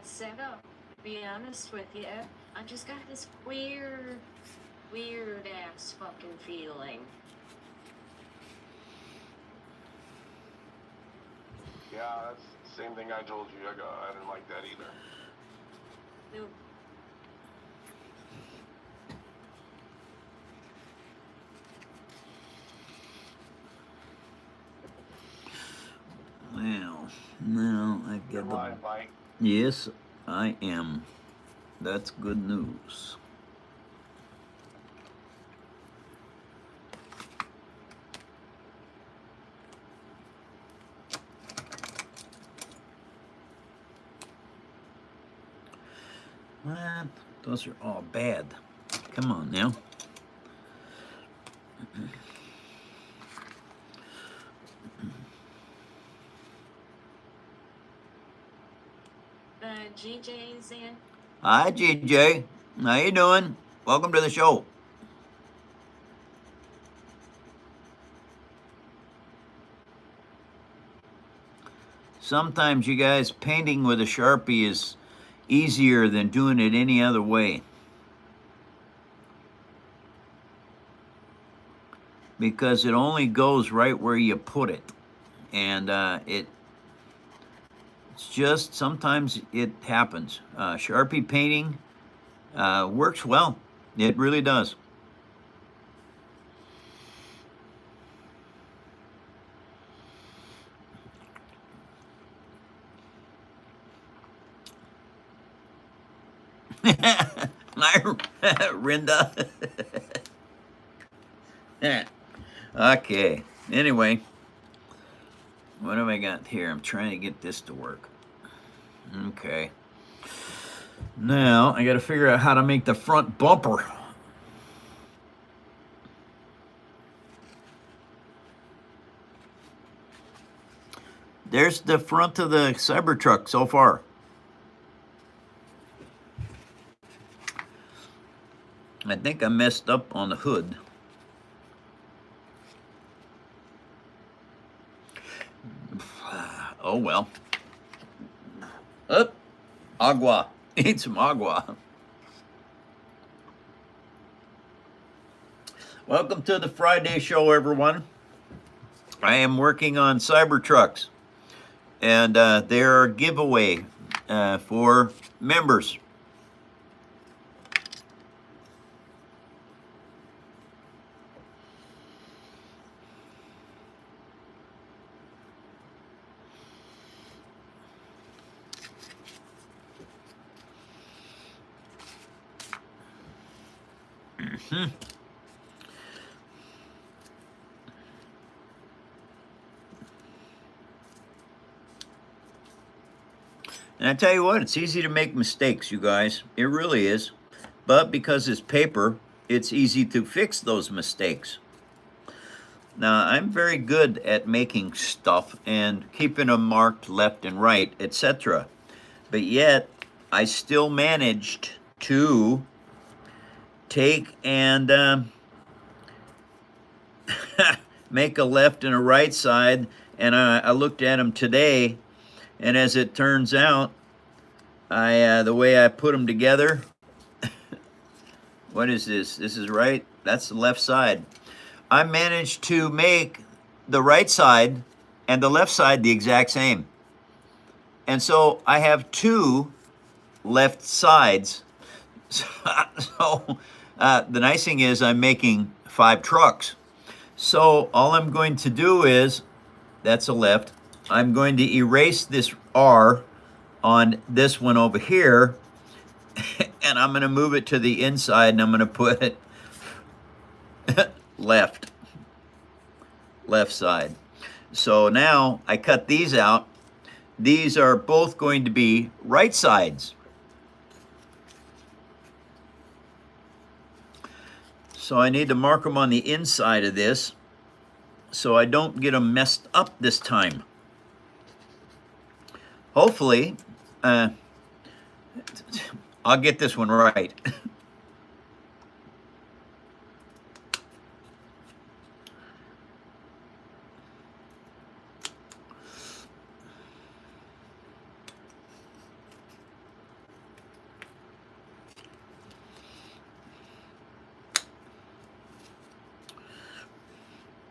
that setup, to be honest with you. I just got this weird ass fucking feeling. Yeah, that's the same thing I told you. I didn't like that either. Nope. Well, now I You're get the... live, Mike. Yes, I am. That's good news. What? Those are all bad. Come on now. GJ's in. Hi, GJ. How you doing? Welcome to the show. Sometimes, you guys, painting with a Sharpie is easier than doing it any other way. Because it only goes right where you put it. And it's just, sometimes it happens. Sharpie painting works well. It really does. Rinda. Okay. Anyway, what have I got here? I'm trying to get this to work. Okay. Now I got to figure out how to make the front bumper. There's the front of the Cybertruck so far. I think I messed up on the hood. Oh well. Up, agua. Eat some agua. Welcome to the Friday show, everyone. I am working on Cybertrucks, and they're a giveaway for members. And I tell you what, it's easy to make mistakes, you guys. It really is. But because it's paper, it's easy to fix those mistakes. Now, I'm very good at making stuff and keeping them marked left and right, etc. But yet, I still managed to take and make a left and a right side. And I looked at them today, and as it turns out, the way I put them together, what is this? This is right. That's the left side. I managed to make the right side and the left side the exact same. And so I have two left sides. So the nice thing is I'm making 5 trucks. So all I'm going to do is, that's a left, I'm going to erase this R on this one over here, and I'm going to move it to the inside, and I'm going to put it left side. So now I cut these out. These are both going to be right sides. So I need to mark them on the inside of this so I don't get them messed up this time. Hopefully, I'll get this one right.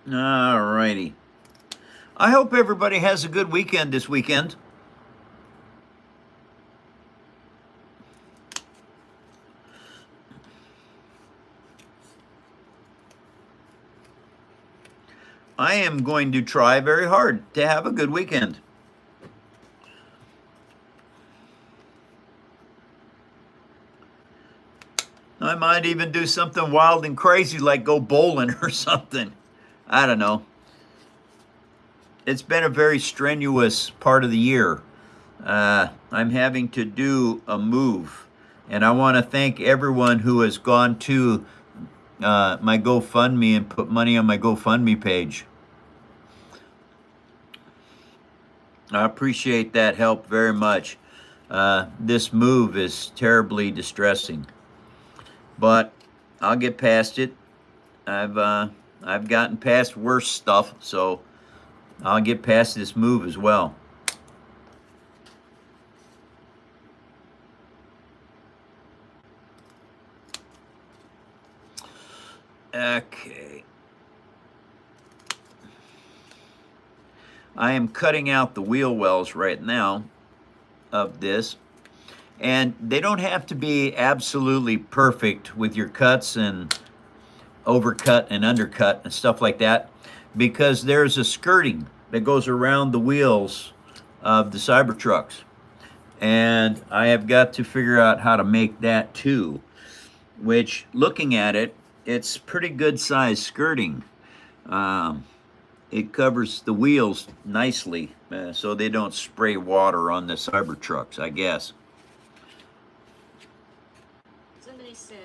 All righty. I hope everybody has a good weekend this weekend. I am going to try very hard to have a good weekend. I might even do something wild and crazy like go bowling or something. I don't know. It's been a very strenuous part of the year. I'm having to do a move, and I want to thank everyone who has gone to my GoFundMe and put money on my GoFundMe page. I appreciate that help very much. This move is terribly distressing, but I'll get past it. I've gotten past worse stuff, so I'll get past this move as well. Okay. I am cutting out the wheel wells right now of this, and they don't have to be absolutely perfect with your cuts and overcut and undercut and stuff like that, because there's a skirting that goes around the wheels of the Cybertrucks, and I have got to figure out how to make that too, which, looking at it, it's pretty good size skirting. It covers the wheels nicely, so they don't spray water on the Cybertrucks, I guess. Somebody said,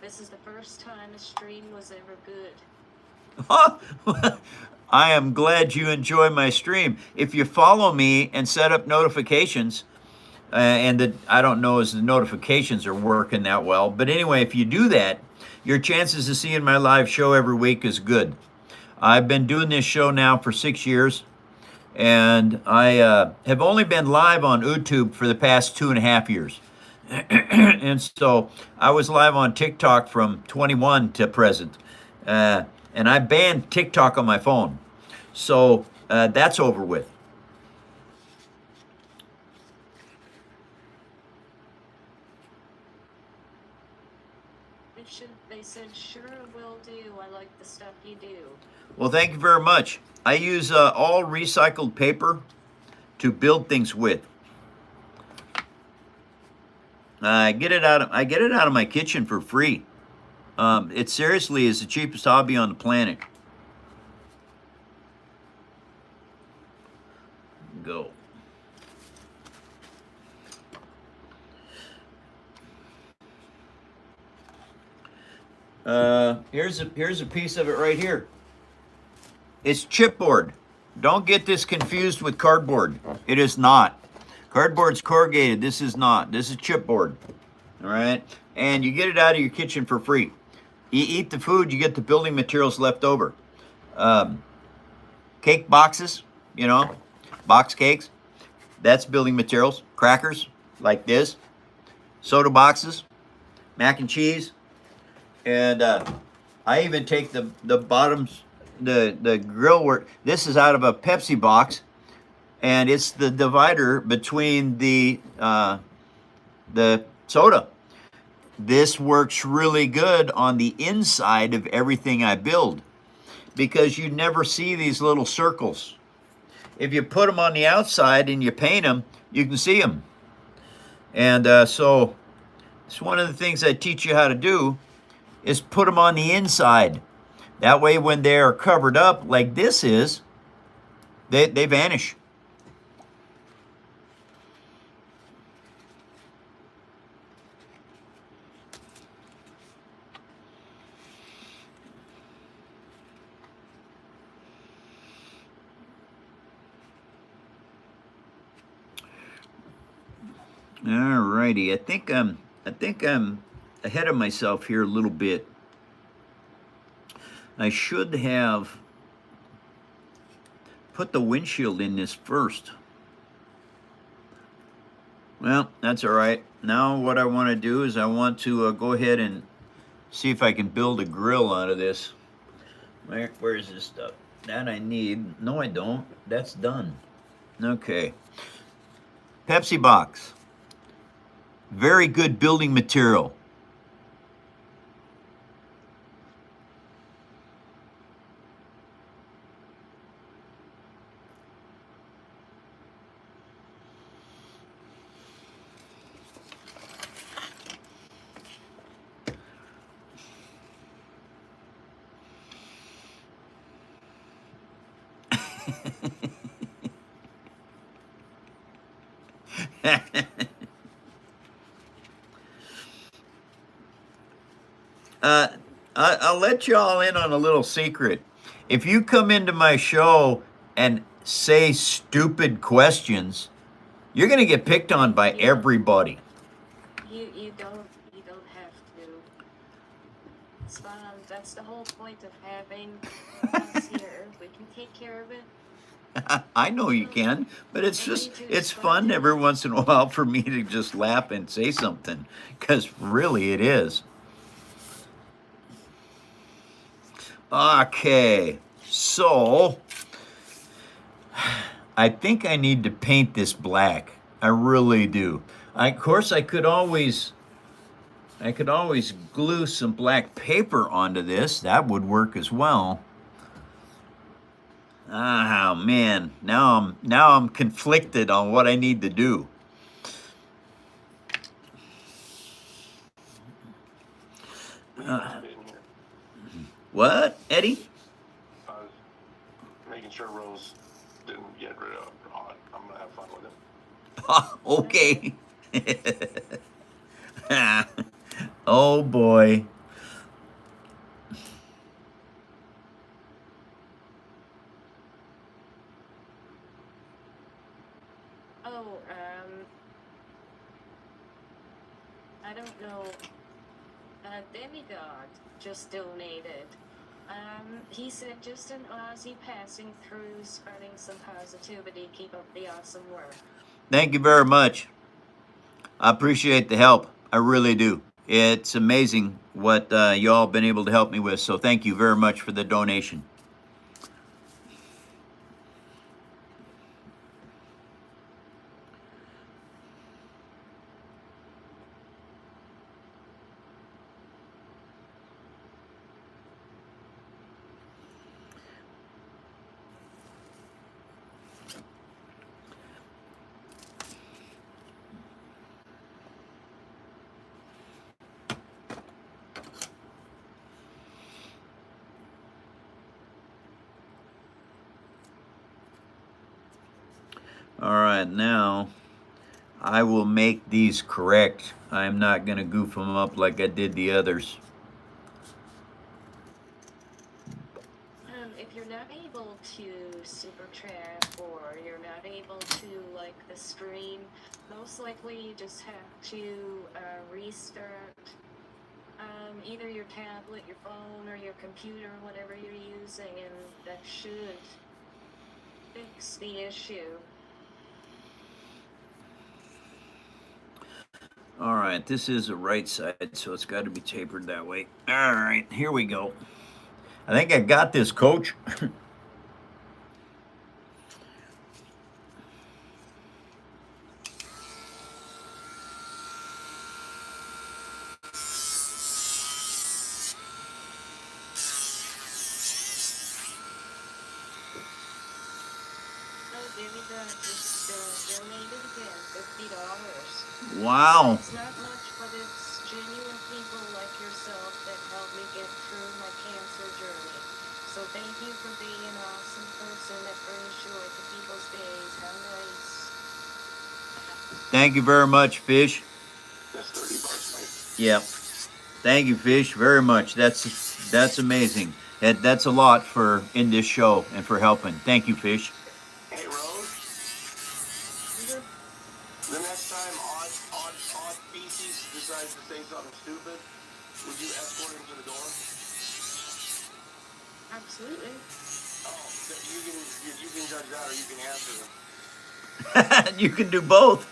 this is the first time a stream was ever good. I am glad you enjoy my stream. If you follow me and set up notifications, and I don't know as the notifications are working that well, but anyway, if you do that, your chances of seeing my live show every week is good. I've been doing this show now for 6 years, and I have only been live on YouTube for the past 2.5 years. And so I was live on TikTok from 21 to present, and I banned TikTok on my phone. So that's over with. They said, sure will do. I like the stuff you do. Well, thank you very much. I use all recycled paper to build things with. I get it out of my kitchen for free. It seriously is the cheapest hobby on the planet. Go. Here's a piece of it right here. It's chipboard. Don't get this confused with cardboard. It is not. Cardboard's corrugated. This is not. This is chipboard. All right? And you get it out of your kitchen for free. You eat the food, you get the building materials left over. Cake boxes, box cakes. That's building materials. Crackers, like this. Soda boxes. Mac and cheese. And I even take the bottoms, the grill work. This is out of a Pepsi box, and it's the divider between the soda. This works really good on the inside of everything I build, because you never see these little circles. If you put them on the outside and you paint them, you can see them. And so it's one of the things I teach you how to do, is put them on the inside. That way when they are covered up like this is, they vanish. All righty, I think I'm ahead of myself here a little bit. I should have put the windshield in this first. Well, that's all right. Now what I want to do is I want to go ahead and see if I can build a grill out of this. Where is this stuff? That I need. No, I don't. That's done. Okay. Pepsi box. Very good building material. uh, I'll let you all in on a little secret. If you come into my show and say stupid questions, you're going to get picked on by everybody. You don't have to. It's fun. That's the whole point of having us here. We can take care of it. I know you can, but it's fun every once in a while for me to just laugh and say something, because really it is. Okay, so I think I need to paint this black. I really do. Of course, I could always glue some black paper onto this. That would work as well. Ah, man, now I'm conflicted on what I need to do. What, Eddie? I was making sure Rose didn't get rid of Rod. I'm gonna have fun with him. Okay. Oh boy. Oh, I don't know. Demigod just donated. He said, just an Aussie passing through, spreading some positivity. Keep up the awesome work. Thank you very much. I appreciate the help. I really do. It's amazing what y'all been able to help me with. So thank you very much for the donation. All right, now I will make these correct. I'm not going to goof them up like I did the others. If you're not able to super trap or you're not able to like the stream, most likely you just have to restart either your tablet, your phone, or your computer, whatever you're using, and that should fix the issue. All right, this is the right side, so it's got to be tapered that way. All right, here we go. I think I got this, Coach. Oh, Demigod just donated again, $50. Wow. It's not much, but it's genuine people like yourself that helped me get through my cancer journey. So thank you for being an awesome person that brings joy to people's days. How nice. Thank you very much, Fish. That's $30, mate. Yep. Thank you, Fish, very much. That's amazing. That's a lot for in this show and for helping. Thank you, Fish. Hey, Rose. The next time odd species decides to say something stupid, would you escort him to the door? Absolutely. Oh, you can judge that, or you can answer them. You can do both.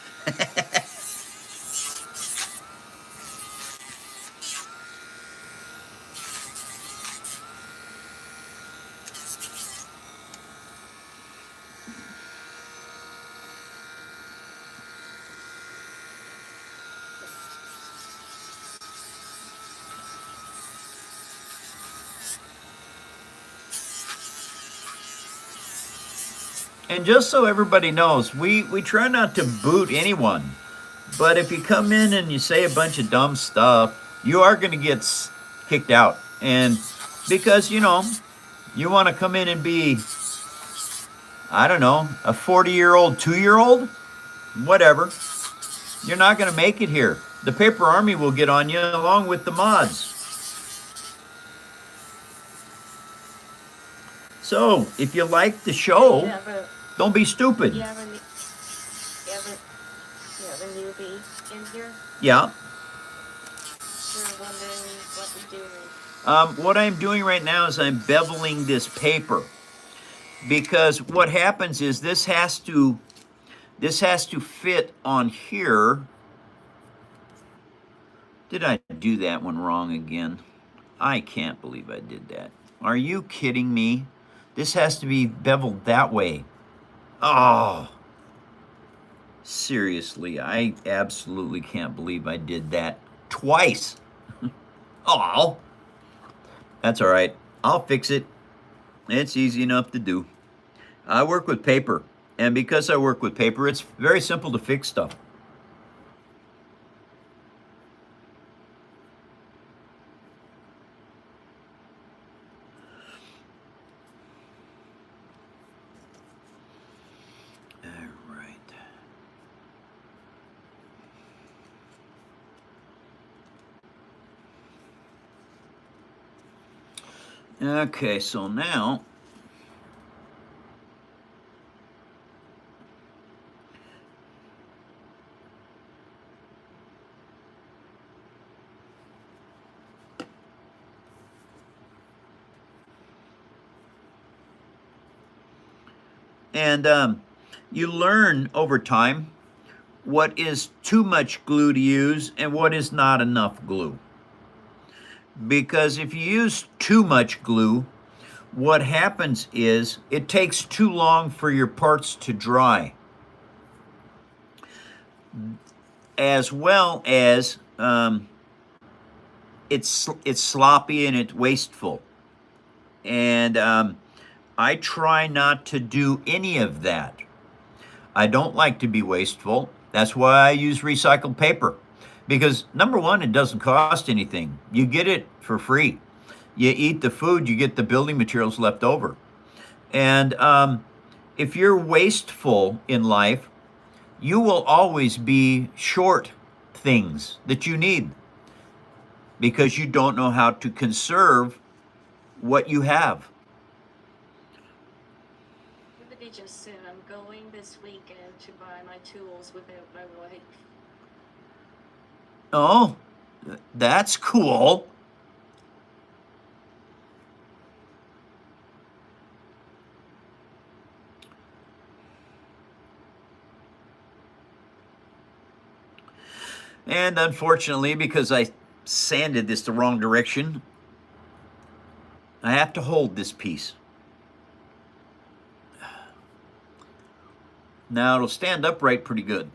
And just so everybody knows, we try not to boot anyone. But if you come in and you say a bunch of dumb stuff, you are going to get kicked out. And because, you know, you want to come in and be, I don't know, a 40-year-old, 2-year-old, whatever, you're not going to make it here. The paper army will get on you along with the mods. So, if you like the show, don't be stupid. You have a newbie in here? Yeah. You're wondering what we're doing. What I'm doing right now is I'm beveling this paper, because what happens is this has to fit on here. Did I do that one wrong again? I can't believe I did that. Are you kidding me? This has to be beveled that way. Oh, seriously, I absolutely can't believe I did that twice. Oh, that's all right. I'll fix it. It's easy enough to do. I work with paper, and because I work with paper, it's very simple to fix stuff. All right. Okay, so now and you learn over time what is too much glue to use and what is not enough glue. Because if you use too much glue, what happens is it takes too long for your parts to dry, as well as it's sloppy and it's wasteful. And I try not to do any of that. I don't like to be wasteful. That's why I use recycled paper. Because number one, it doesn't cost anything. You get it for free. You eat the food, you get the building materials left over. And if you're wasteful in life, you will always be short things that you need, because you don't know how to conserve what you have. Somebody just said I'm going this weekend to buy my tools without my wife. Oh, that's cool. And unfortunately, because I sanded this the wrong direction, I have to hold this piece. Now it'll stand upright pretty good.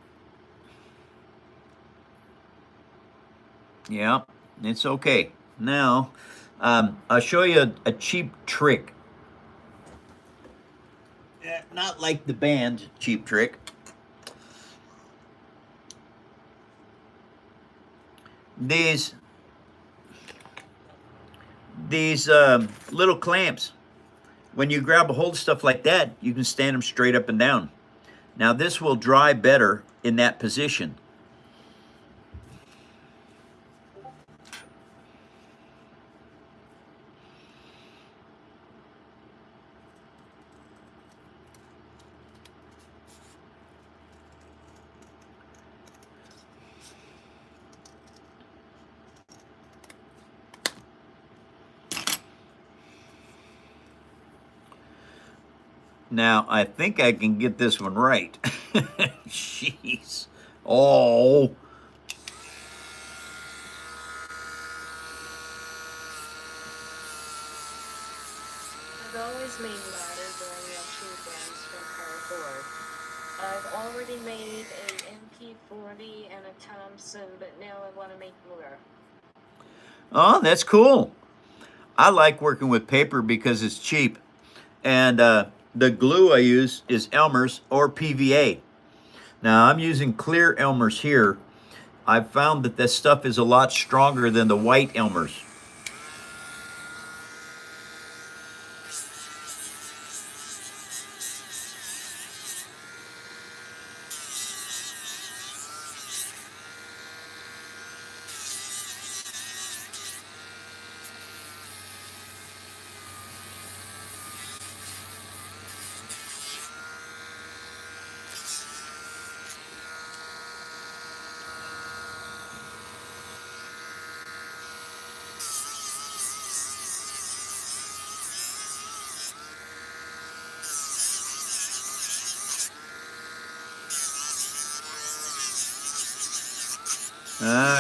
Yeah, it's okay. Now, I'll show you a cheap trick. Not like the band Cheap Trick. These little clamps, when you grab a hold of stuff like that, you can stand them straight up and down. Now this will dry better in that position. Now, I think I can get this one right. Jeez. Oh. I've always made ladders or actual brands from cardboard. I've already made an MP40 and a Thompson, but now I want to make more. Oh, that's cool. I like working with paper because it's cheap. And the glue I use is Elmer's or PVA. Now I'm using clear Elmer's here. I've found that this stuff is a lot stronger than the white Elmer's.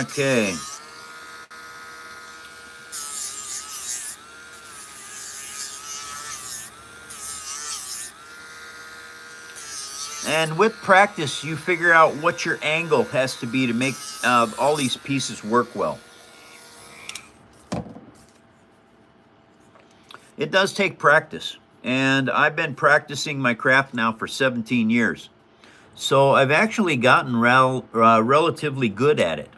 Okay. And with practice, you figure out what your angle has to be to make all these pieces work well. It does take practice, and I've been practicing my craft now for 17 years. So I've actually gotten relatively good at it.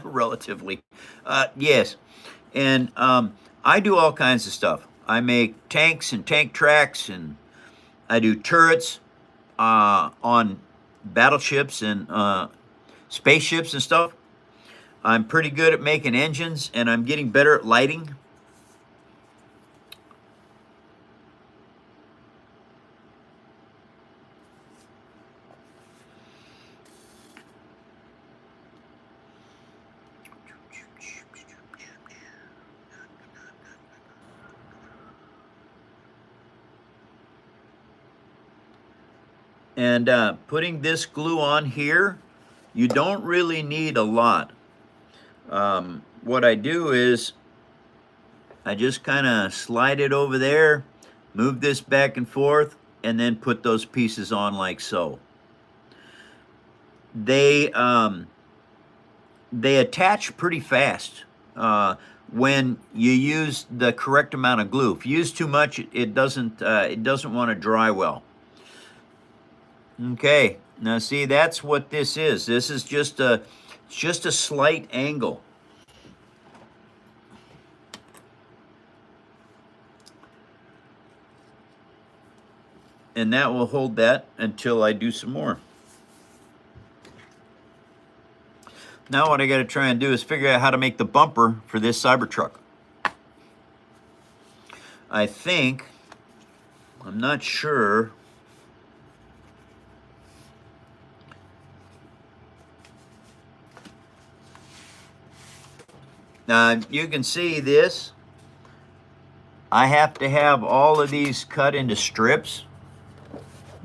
Relatively. Yes. And I do all kinds of stuff. I make tanks and tank tracks, and I do turrets on battleships and spaceships and stuff. I'm pretty good at making engines, and I'm getting better at lighting. And putting this glue on here, you don't really need a lot. What I do is I just kind of slide it over there, move this back and forth, and then put those pieces on like so. They attach pretty fast when you use the correct amount of glue. If you use too much, it doesn't want to dry well. Okay, now see, that's what this is. This is just a slight angle. And that will hold that until I do some more. Now what I got to try and do is figure out how to make the bumper for this Cybertruck. I think, I'm not sure. Now you can see this. I have to have all of these cut into strips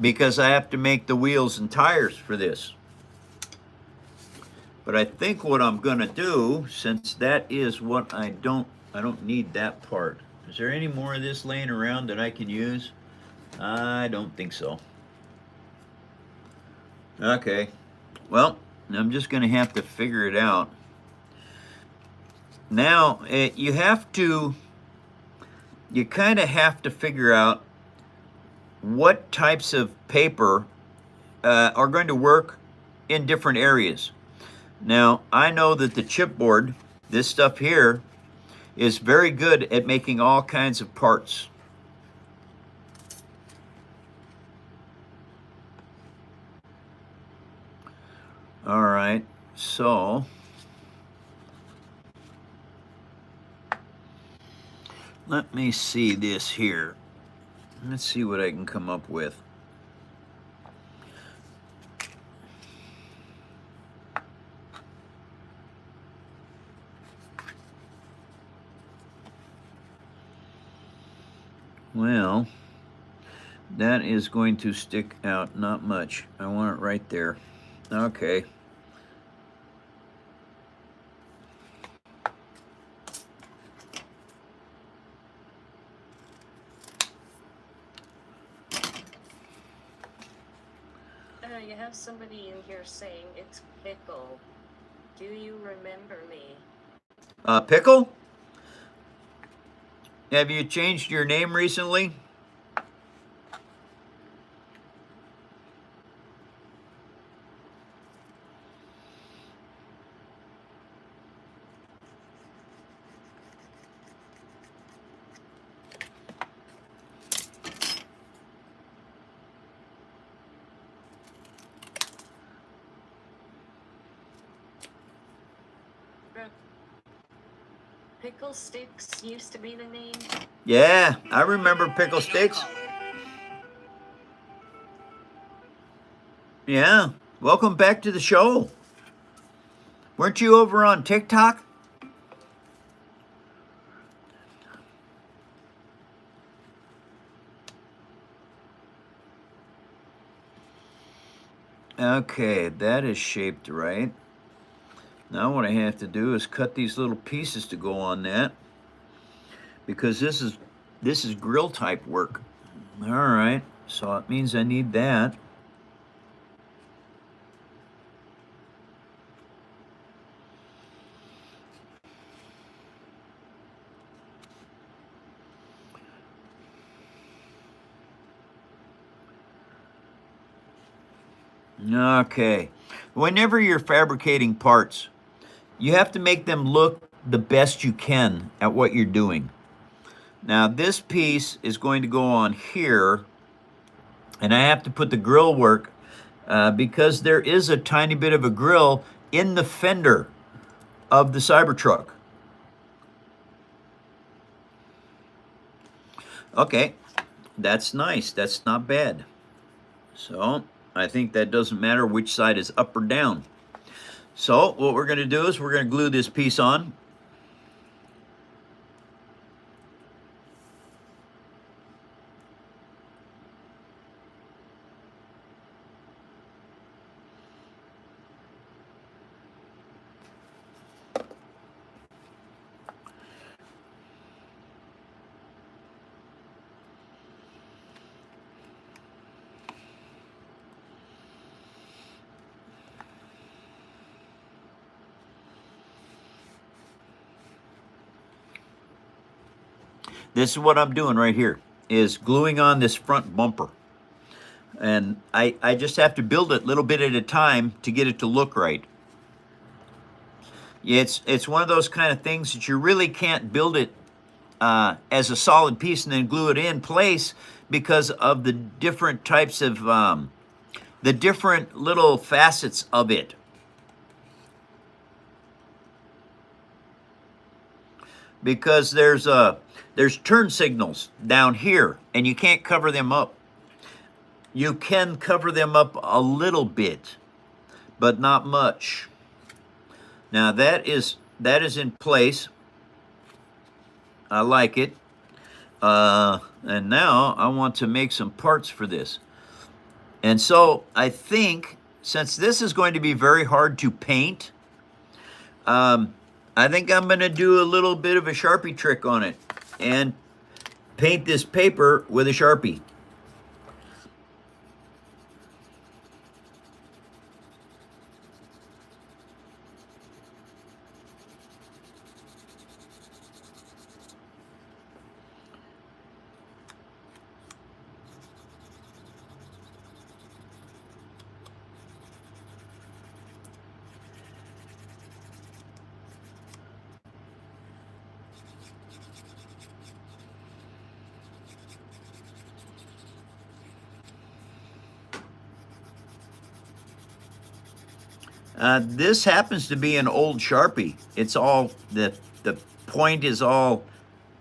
because I have to make the wheels and tires for this. But I think what I'm gonna do, since that is what I don't need that part. Is there any more of this laying around that I can use? I don't think so. Okay, well, I'm just gonna have to figure it out. Now, you kind of have to figure out what types of paper are going to work in different areas. Now, I know that the chipboard, this stuff here, is very good at making all kinds of parts. All right, so let me see this here. Let's see what I can come up with. Well, that is going to stick out not much. I want it right there. Okay. You have somebody in here saying it's Pickle. Do you remember me? Pickle? Have you changed your name recently? Pickle sticks used to be the name. Yeah, I remember pickle sticks. Yeah, welcome back to the show. Weren't you over on TikTok? Okay, that is shaped right. Now what I have to do is cut these little pieces to go on that, because this is grill type work. All right, so it means I need that. Okay, whenever you're fabricating parts, you have to make them look the best you can at what you're doing. Now this piece is going to go on here, and I have to put the grill work because there is a tiny bit of a grill in the fender of the Cybertruck. Okay, that's nice. That's not bad. So I think that doesn't matter which side is up or down. So what we're going to do is we're going to glue this piece on. This is what I'm doing right here, is gluing on this front bumper. And I just have to build it a little bit at a time to get it to look right. It's one of those kind of things that you really can't build it as a solid piece and then glue it in place because of the different types of, the different little facets of it. Because there's turn signals down here, and you can't cover them up. You can cover them up a little bit, but not much. Now that is in place. I like it. And now I want to make some parts for this. And so I think, since this is going to be very hard to paint, I think I'm going to do a little bit of a Sharpie trick on it and paint this paper with a Sharpie. This happens to be an old Sharpie. It's all, the point is all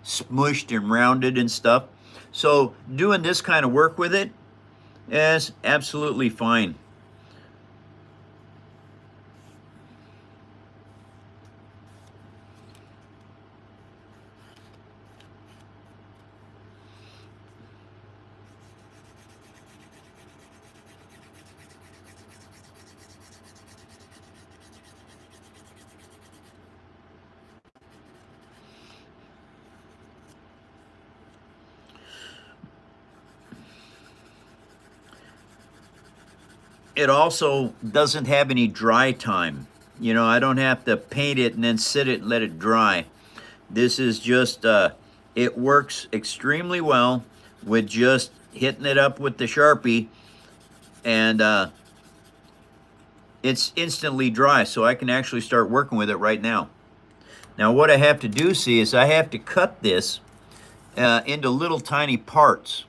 smushed and rounded and stuff. So doing this kind of work with it is absolutely fine. It also doesn't have any dry time. You know, I don't have to paint it and then sit it and let it dry. This is just, it works extremely well with just hitting it up with the Sharpie, and it's instantly dry, so I can actually start working with it right now. Now what I have to do, see, is I have to cut this into little tiny parts.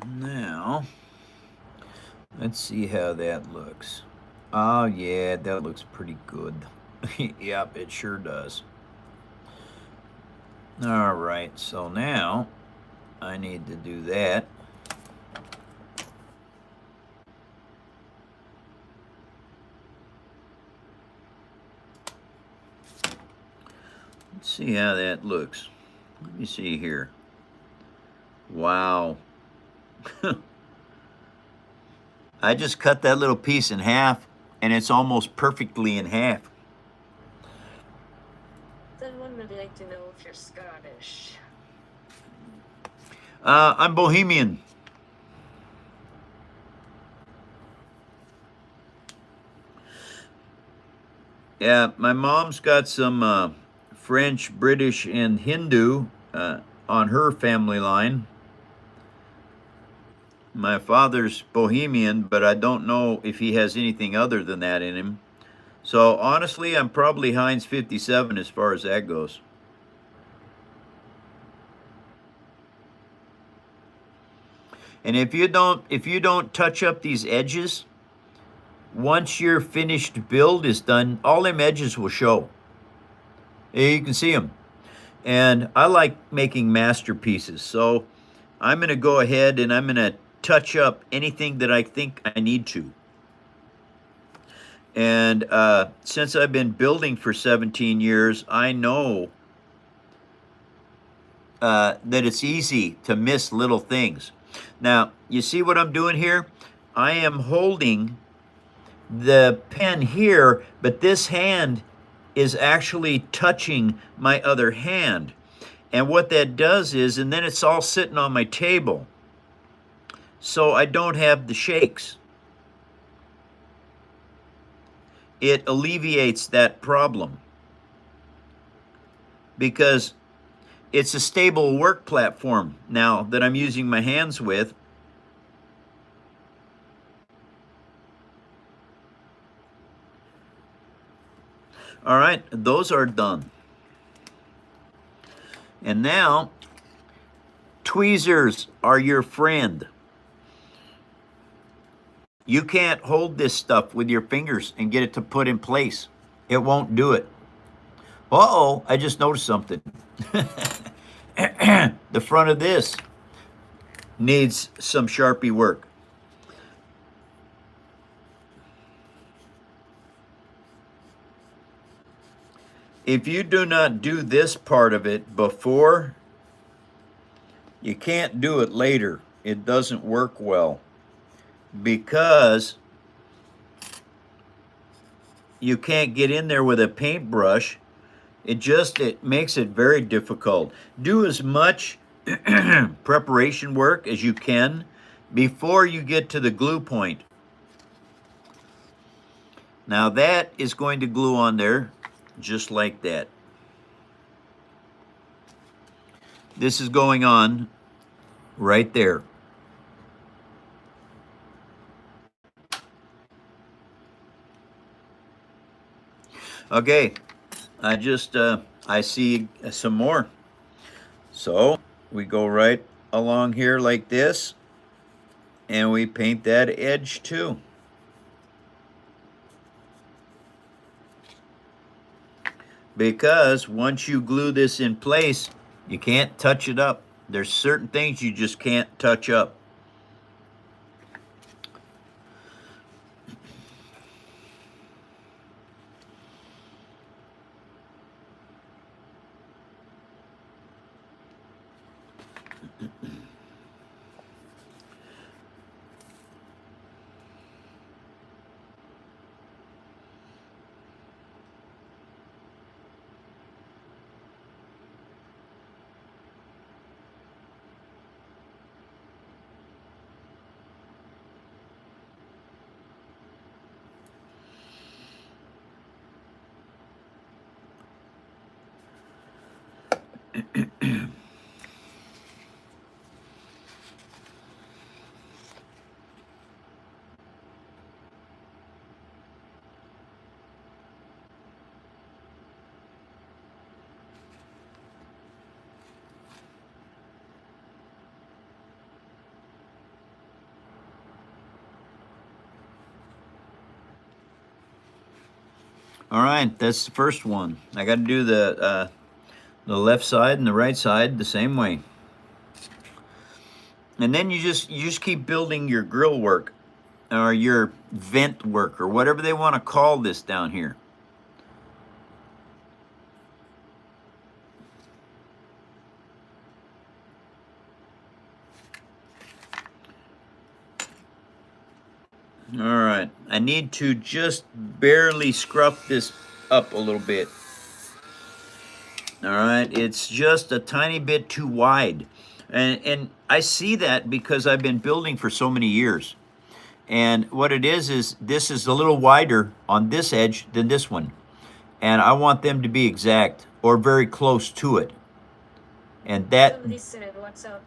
Now, let's see how that looks. Oh, yeah, that looks pretty good. Yep, it sure does. All right, so now I need to do that. Let's see how that looks. Let me see here. Wow. I just cut that little piece in half, and it's almost perfectly in half. Someone would like to know if you're Scottish. I'm Bohemian. Yeah, my mom's got some French, British, and Hindu on her family line. My father's Bohemian, but I don't know if he has anything other than that in him. So honestly, I'm probably Heinz 57 as far as that goes. And if you don't touch up these edges, once your finished build is done, all them edges will show. You can see them. And I like making masterpieces, so I'm going to go ahead and I'm going to touch up anything that I think I need to. And since I've been building for 17 years, I know that it's easy to miss little things. Now, you see what I'm doing here? I am holding the pen here, but this hand is actually touching my other hand. And what that does is, and then it's all sitting on my table, so I don't have the shakes. It alleviates that problem because it's a stable work platform now that I'm using my hands with. All right, those are done. And now, tweezers are your friend. You can't hold this stuff with your fingers and get it to put in place. It won't do it. Uh-oh, I just noticed something. The front of this needs some Sharpie work. If you do not do this part of it before, you can't do it later. It doesn't work well because you can't get in there with a paintbrush. It makes it very difficult. Do as much preparation work as you can before you get to the glue point. Now that is going to glue on there just like that. This is going on right there. Okay, I see some more. So we go right along here like this, and we paint that edge too. Because once you glue this in place, you can't touch it up. There's certain things you just can't touch up. All right, that's the first one. I got to do the left side and the right side the same way. And then you just keep building your grill work or your vent work or whatever they want to call this down here. All right, I need to just barely scruff this up a little bit. All right, it's just a tiny bit too wide. And I see that because I've been building for so many years. And what it is this is a little wider on this edge than this one. And I want them to be exact or very close to it. And that... Somebody said, what's up?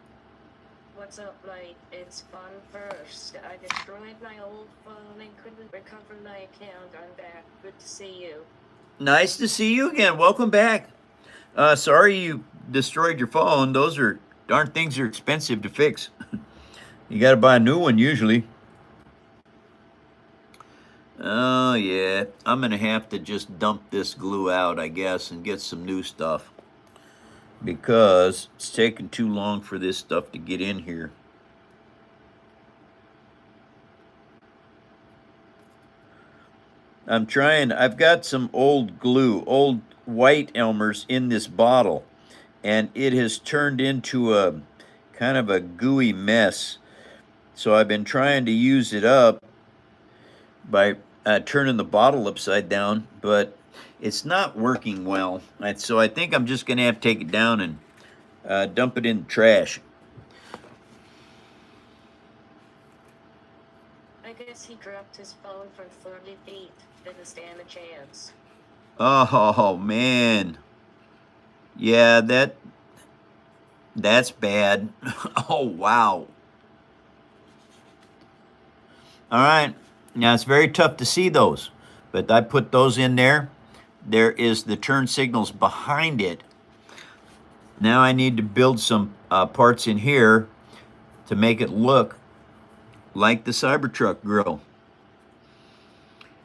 What's up, like, it's fun first. I destroyed my old phone and couldn't recover my account. I'm back. Good to see you. Nice to see you again. Welcome back. Sorry you destroyed your phone. Those are darn things are expensive to fix. You got to buy a new one usually. Oh yeah, I'm gonna have to just dump this glue out, I guess, and get some new stuff because it's taking too long for this stuff to get in here. I'm trying, I've got some old glue, old white Elmer's in this bottle, and it has turned into a kind of a gooey mess. So I've been trying to use it up by turning the bottle upside down, but it's not working well. So I think I'm just gonna have to take it down and dump it in the trash. I guess he dropped his phone from 30 feet. Didn't stand a chance. Oh man, yeah, that's bad. Oh wow. All right, now it's very tough to see those, but I put those in there. There is the turn signals behind it. Now I need to build some parts in here to make it look like the Cybertruck grill.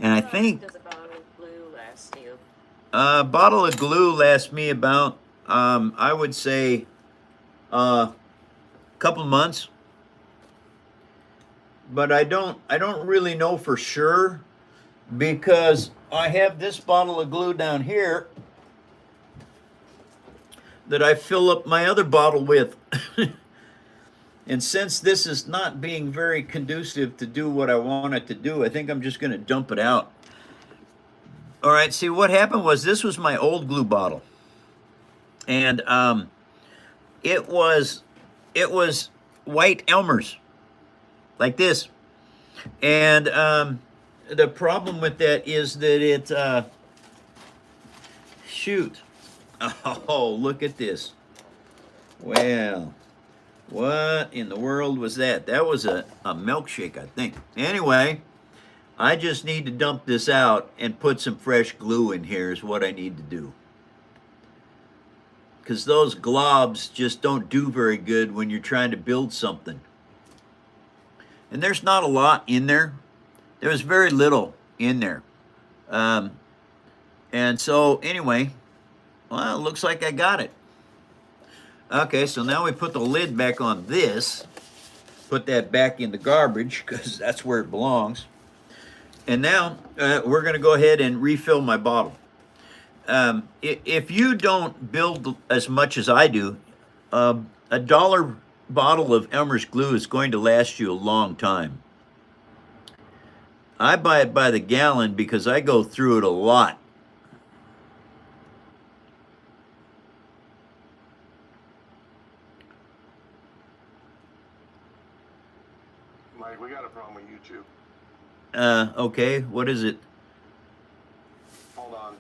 And I think does a bottle of glue last you? a bottle of glue lasts me about, I would say, a couple of months. But I don't really know for sure because I have this bottle of glue down here that I fill up my other bottle with. And since this is not being very conducive to do what I want it to do, I think I'm just going to dump it out. All right, see what happened was this was my old glue bottle. And it was white Elmer's like this. And the problem with that is that it shoot. Oh, look at this. Well, what in the world was that? That was a milkshake, I think. Anyway, I just need to dump this out and put some fresh glue in here is what I need to do. Because those globs just don't do very good when you're trying to build something. And there's not a lot in there. There's very little in there. And so anyway, well, it looks like I got it. Okay, so now we put the lid back on this. Put that back in the garbage because that's where it belongs. And now we're going to go ahead and refill my bottle. If you don't build as much as I do, a $1 bottle of Elmer's glue is going to last you a long time. I buy it by the gallon because I go through it a lot. Mike, we got a problem with YouTube. Okay, what is it? Hold on.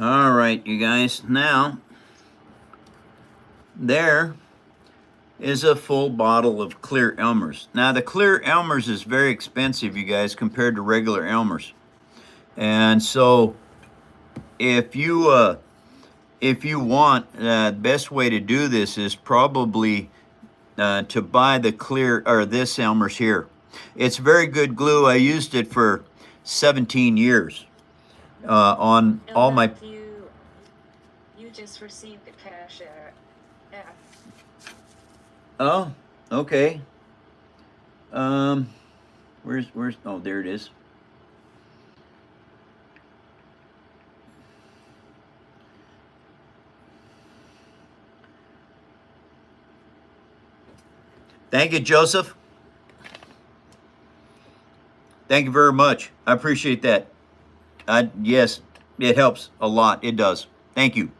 All right, you guys. Now, there is a full bottle of clear Elmer's. Now, the clear Elmer's is very expensive, you guys, compared to regular Elmer's. And so, if you want, the best way to do this is probably to buy the clear, or this Elmer's here. It's very good glue. I used it for 17 years on And all my... Matt, you just received the cash app. Oh, okay. Where's, oh, there it is. Thank you, Joseph. Thank you very much. I appreciate that. Yes, it helps a lot. It does. Thank you.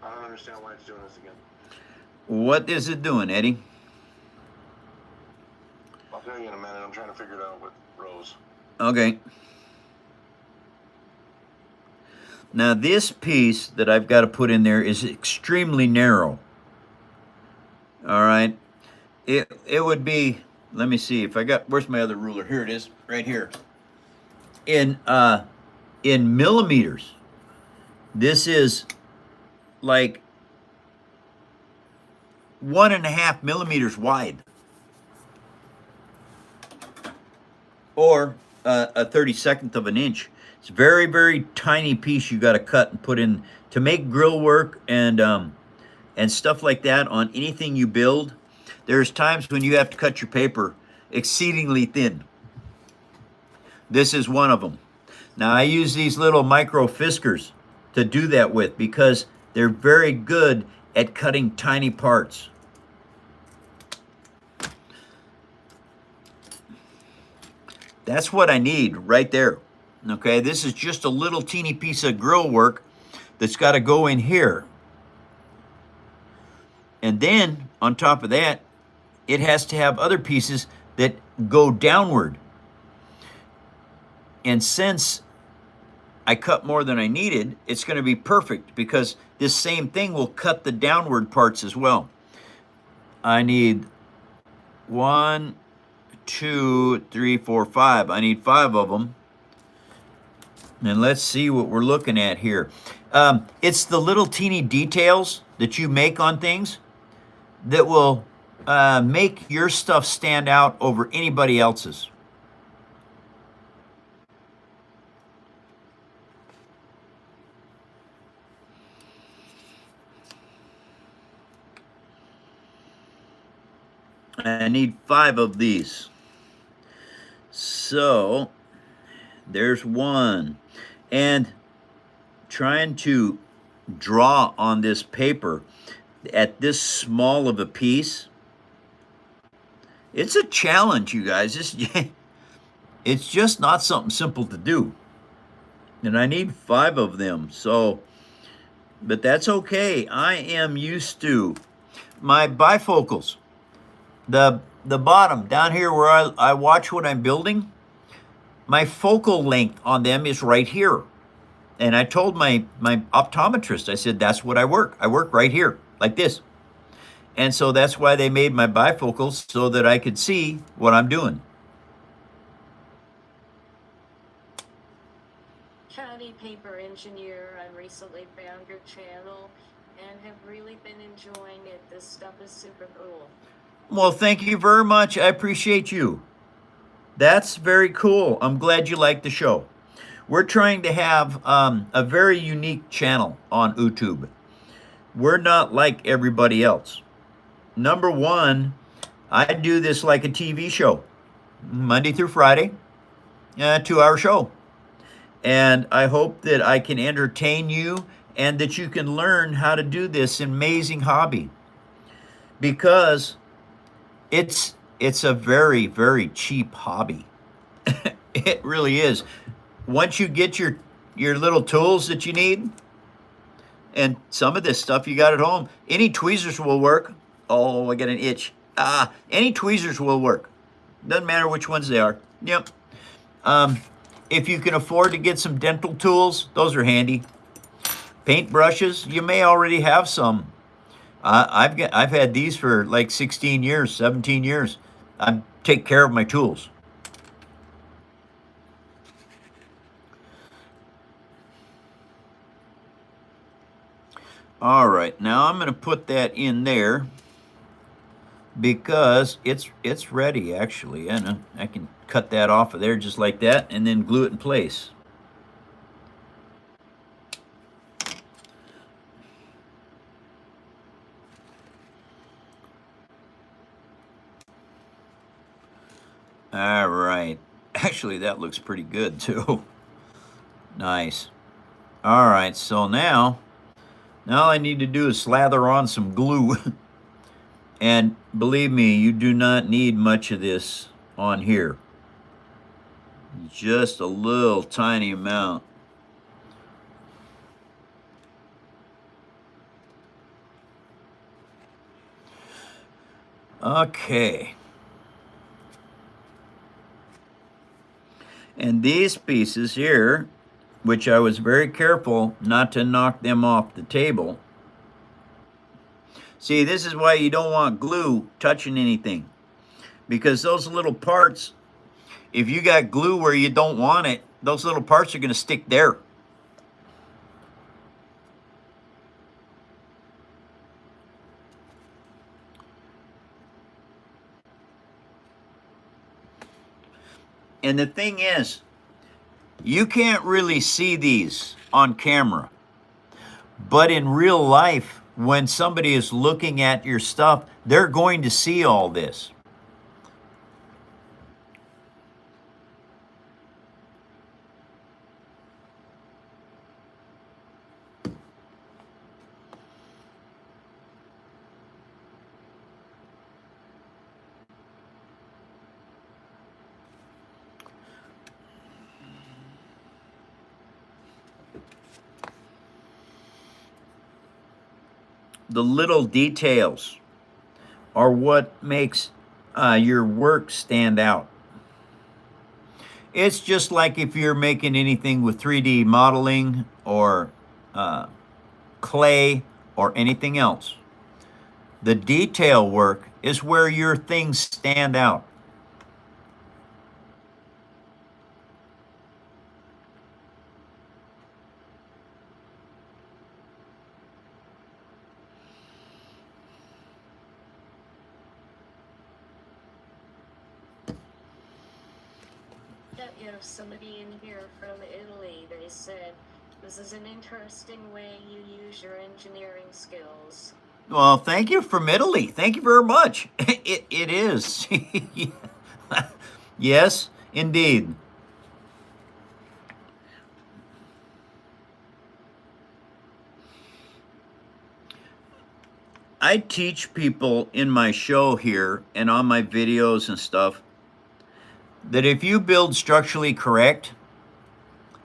I don't understand why it's doing this again. What is it doing, Eddie? I'll tell you in a minute. I'm trying to figure it out with Rose. Okay. Now this piece that I've got to put in there is extremely narrow. All right. It would be, let me see if I got, where's my other ruler? Here it is, right here. In millimeters, this is like 1.5 millimeters wide, or a 32nd of an inch. It's a very, very tiny piece you got to cut and put in to make grill work and stuff like that on anything you build. There's times when you have to cut your paper exceedingly thin. This is one of them. Now I use these little micro fiskers to do that with because they're very good at cutting tiny parts. That's what I need right there. Okay, this is just a little teeny piece of grill work that's got to go in here. And then on top of that, it has to have other pieces that go downward. And since I cut more than I needed, it's going to be perfect because this same thing will cut the downward parts as well. I need 1, 2, 3, 4, 5. I need 5 of them. And let's see what we're looking at here. It's the little teeny details that you make on things that will make your stuff stand out over anybody else's. I need 5 of these. So there's one. And trying to draw on this paper at this small of a piece, it's a challenge, you guys. It's just not something simple to do. And I need 5 of them. So, but that's okay. I am used to my bifocals. The bottom down here where I watch what I'm building, my focal length on them is right here. And I told my optometrist, I said, that's what I work. I work right here, like this. And so that's why they made my bifocals, so that I could see what I'm doing. County Paper Engineer, I recently found your channel and have really been enjoying it. This stuff is super cool. Well, thank you very much. I appreciate you. That's very cool. I'm glad you like the show. We're trying to have a very unique channel on YouTube. We're not like everybody else. Number one, I do this like a TV show, Monday through Friday, 2-hour show. And I hope that I can entertain you and that you can learn how to do this amazing hobby. Because it's a very, very cheap hobby. It really is. Once you get your little tools that you need, and some of this stuff you got at home, any tweezers will work. Oh, I got an itch. Any tweezers will work. Doesn't matter which ones they are. Yep. If you can afford to get some dental tools, those are handy. Paintbrushes, you may already have some. I've had these for like 16 years, 17 years. I take care of my tools. All right, now I'm going to put that in there because it's ready actually, and I can cut that off of there just like that and then glue it in place. All right. Actually, that looks pretty good too. Nice. All right, so now all I need to do is slather on some glue. And believe me, you do not need much of this on here. Just a little tiny amount. Okay. And these pieces here, which I was very careful not to knock them off the table. See, this is why you don't want glue touching anything. Because those little parts, if you got glue where you don't want it, those little parts are going to stick there. And the thing is, you can't really see these on camera. But in real life, when somebody is looking at your stuff, they're going to see all this. The little details are what makes your work stand out. It's just like if you're making anything with 3D modeling or clay or anything else. The detail work is where your things stand out. You know, somebody in here from Italy, they said, this is an interesting way you use your engineering skills. Well, thank you from Italy. Thank you very much. It is. Yes, indeed. I teach people in my show here and on my videos and stuff that if you build structurally correct,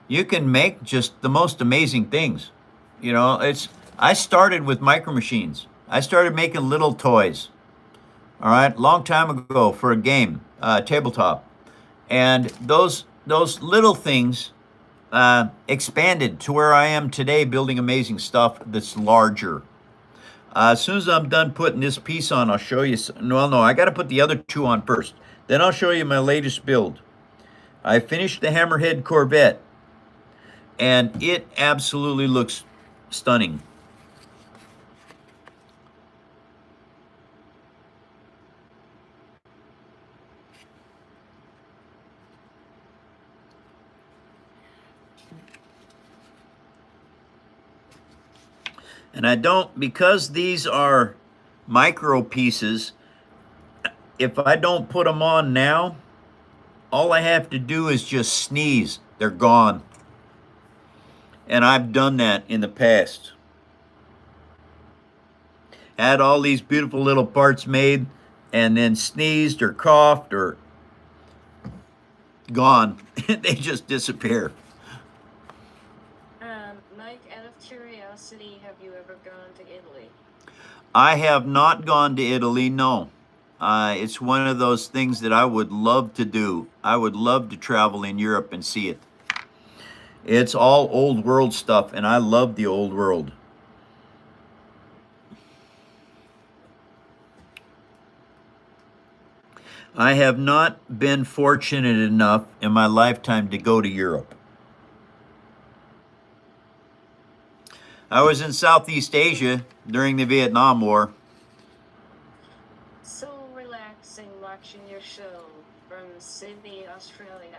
you can make just the most amazing things. You know, I started with micro machines. I started making little toys. All right, long time ago for a game, tabletop, and those little things expanded to where I am today, building amazing stuff that's larger. As soon as I'm done putting this piece on, I'll show you. Well, no, I got to put the other two on first. Then I'll show you my latest build. I finished the Hammerhead Corvette, and it absolutely looks stunning. And I don't, because these are micro pieces, if I don't put them on now, all I have to do is just sneeze. They're gone. And I've done that in the past. Had all these beautiful little parts made and then sneezed or coughed or gone. They just disappear. Mike, out of curiosity, have you ever gone to Italy? I have not gone to Italy, no. It's one of those things that I would love to do. I would love to travel in Europe and see it. It's all old world stuff, and I love the old world. I have not been fortunate enough in my lifetime to go to Europe. I was in Southeast Asia during the Vietnam War. So relaxing watching your show from Sydney, Australia.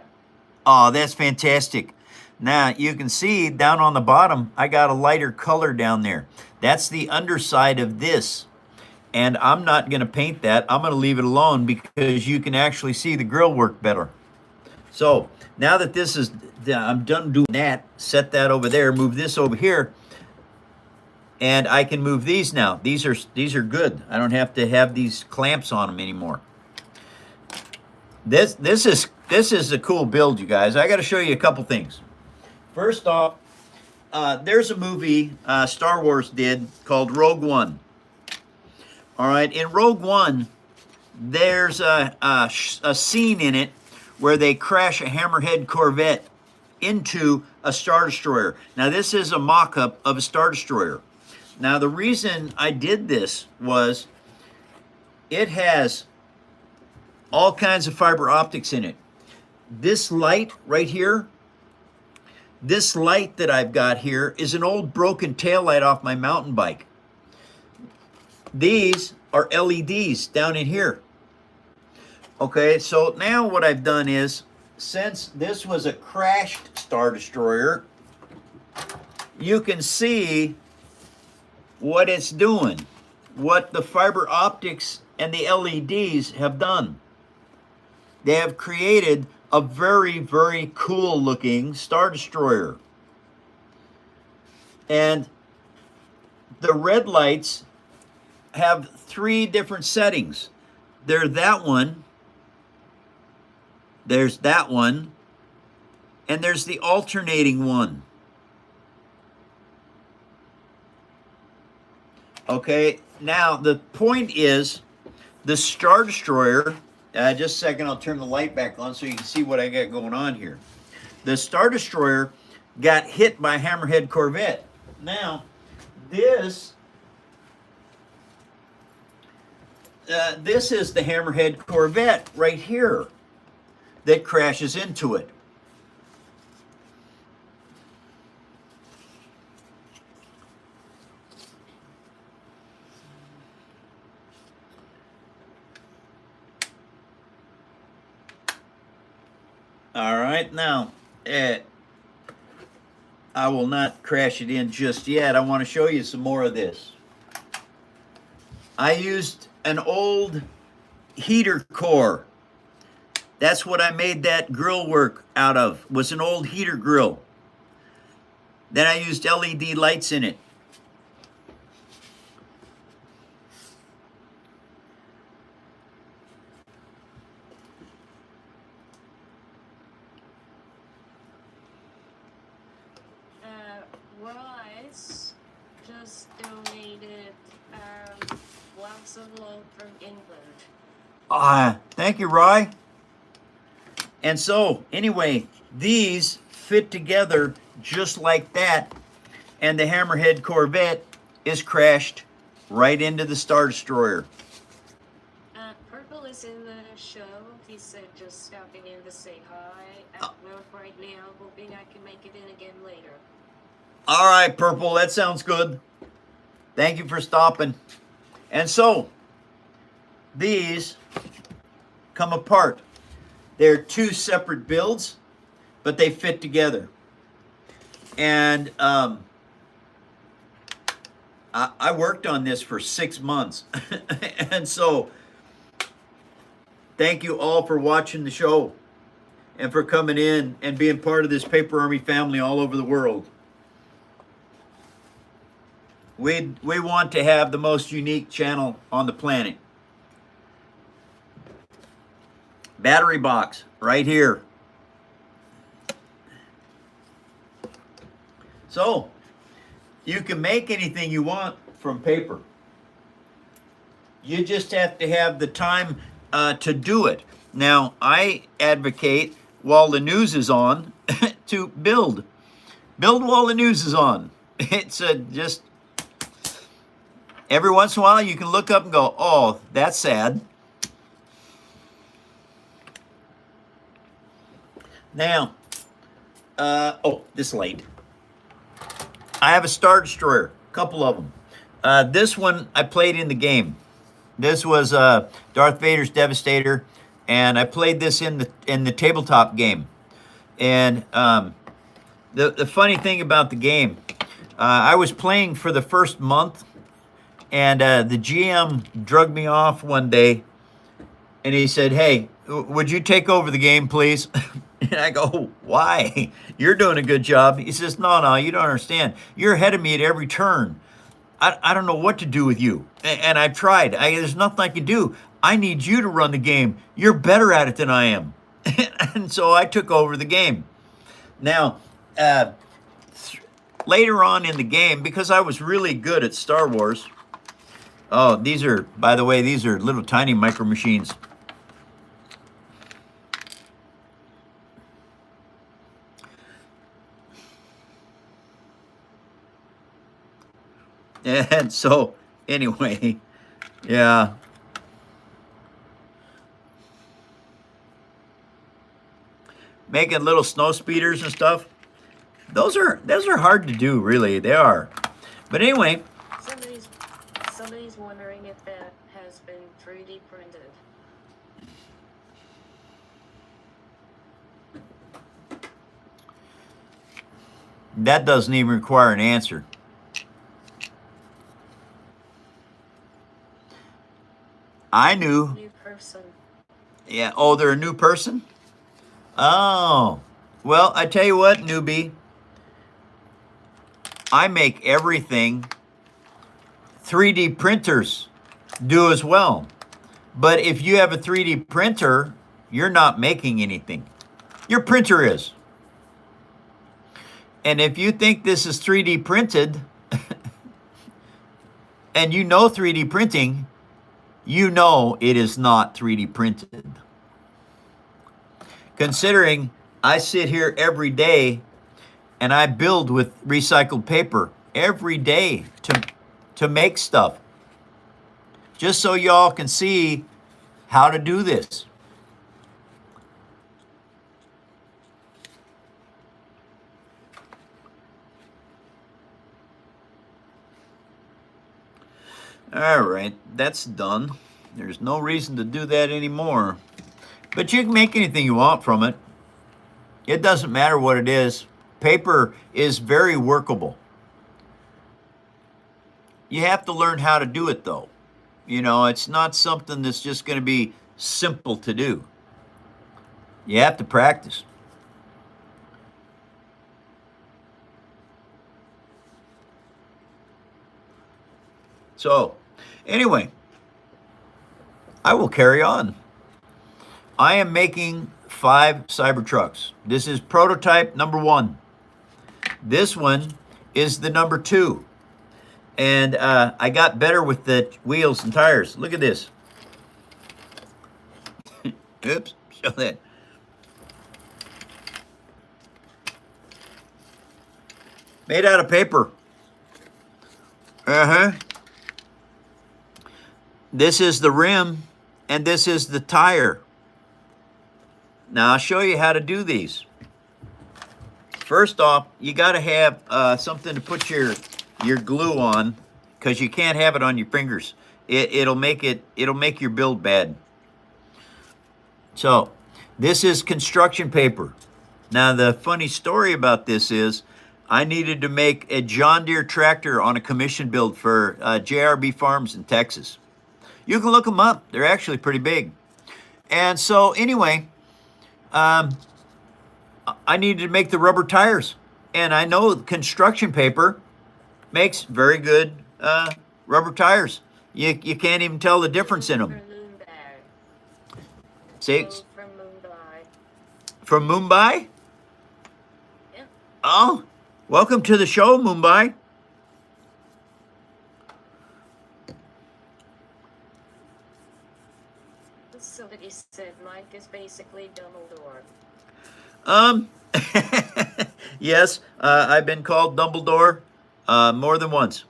Oh, that's fantastic. Now you can see down on the bottom, I got a lighter color down there. That's the underside of this. And I'm not going to paint that. I'm going to leave it alone because you can actually see the grill work better. So now that this is, I'm done doing that, set that over there, move this over here, and I can move these now. These are good. I don't have to have these clamps on them anymore. This is a cool build, you guys. I got to show you a couple things. First off, there's a movie Star Wars did called Rogue One. All right, in Rogue One, there's a scene in it where they crash a Hammerhead Corvette into a Star Destroyer. Now, this is a mock-up of a Star Destroyer. Now, the reason I did this was it has all kinds of fiber optics in it. This light right here, this light that I've got here is an old broken taillight off my mountain bike. These are LEDs down in here. Okay, so now what I've done is, since this was a crashed Star Destroyer, you can see what it's doing, what the fiber optics and the LEDs have done. They have created a very, very cool looking Star Destroyer. And the red lights have 3 different settings. There's that one, there's that one, and there's the alternating one. Okay, now the point is, the Star Destroyer, just a second, I'll turn the light back on so you can see what I got going on here. The Star Destroyer got hit by a Hammerhead Corvette. Now, this is the Hammerhead Corvette right here that crashes into it. All right, now, I will not crash it in just yet. I want to show you some more of this. I used an old heater core. That's what I made that grill work out of, was an old heater grill. Then I used LED lights in it. Royce just donated lots of love from England. Thank you, Roy. And so, anyway, these fit together just like that, and the Hammerhead Corvette is crashed right into the Star Destroyer. Purple is in the show. He said just stopping in to say hi at work right now, hoping I can make it in again later. All right, Purple, that sounds good. Thank you for stopping. And so, these come apart. They're 2 separate builds, but they fit together. And I worked on this for 6 months. And so, thank you all for watching the show and for coming in and being part of this Paper Army family all over the world. We want to have the most unique channel on the planet. Battery box right here. So, you can make anything you want from paper. You just have to have the time to do it. Now, I advocate while the news is on to build. Build while the news is on. It's just every once in a while you can look up and go, oh, that's sad. Now, this light. I have a Star Destroyer, a couple of them. This one I played in the game. This was Darth Vader's Devastator, and I played this in the tabletop game. And the funny thing about the game, I was playing for the first month, and the GM drugged me off one day, and he said, "Hey, would you take over the game, please?" And I go, "Why? You're doing a good job." He says, No, you don't understand. You're ahead of me at every turn. I don't know what to do with you. And I've tried. There's nothing I can do. I need you to run the game. You're better at it than I am. And so I took over the game. Now, later on in the game, because I was really good at Star Wars. Oh, by the way, these are little tiny micro machines. And so, anyway, yeah. Making little snow speeders and stuff. Those are hard to do, really. They are. But anyway. Somebody's wondering if that has been 3D printed. That doesn't even require an answer. I knew. New person. Yeah. Oh, they're a new person? Oh. Well, I tell you what, newbie. I make everything. 3D printers do as well. But if you have a 3D printer, you're not making anything. Your printer is. And if you think this is 3D printed, and you know 3D printing, you know it is not 3D printed. Considering I sit here every day and I build with recycled paper every day to make stuff. Just so y'all can see how to do this. All right, that's done. There's no reason to do that anymore. But you can make anything you want from it. It doesn't matter what it is. Paper is very workable. You have to learn how to do it, though. You know, it's not something that's just going to be simple to do. You have to practice. So, anyway, I will carry on. I am making 5 Cybertrucks. This is prototype number 1. This one is the number 2. And I got better with the wheels and tires. Look at this. Oops, show that. Made out of paper. This is the rim, and this is the tire. Now, I'll show you how to do these. First off, you got to have something to put your glue on, because you can't have it on your fingers. It'll make your build bad. So, this is construction paper. Now, the funny story about this is, I needed to make a John Deere tractor on a commission build for JRB Farms in Texas. You can look them up. They're actually pretty big. And so anyway, I needed to make the rubber tires. And I know construction paper makes very good rubber tires. You can't even tell the difference in them. See? From Mumbai. From Mumbai? Yep. Oh, welcome to the show, Mumbai. Somebody said Mike is basically Dumbledore. Yes, I've been called Dumbledore more than once.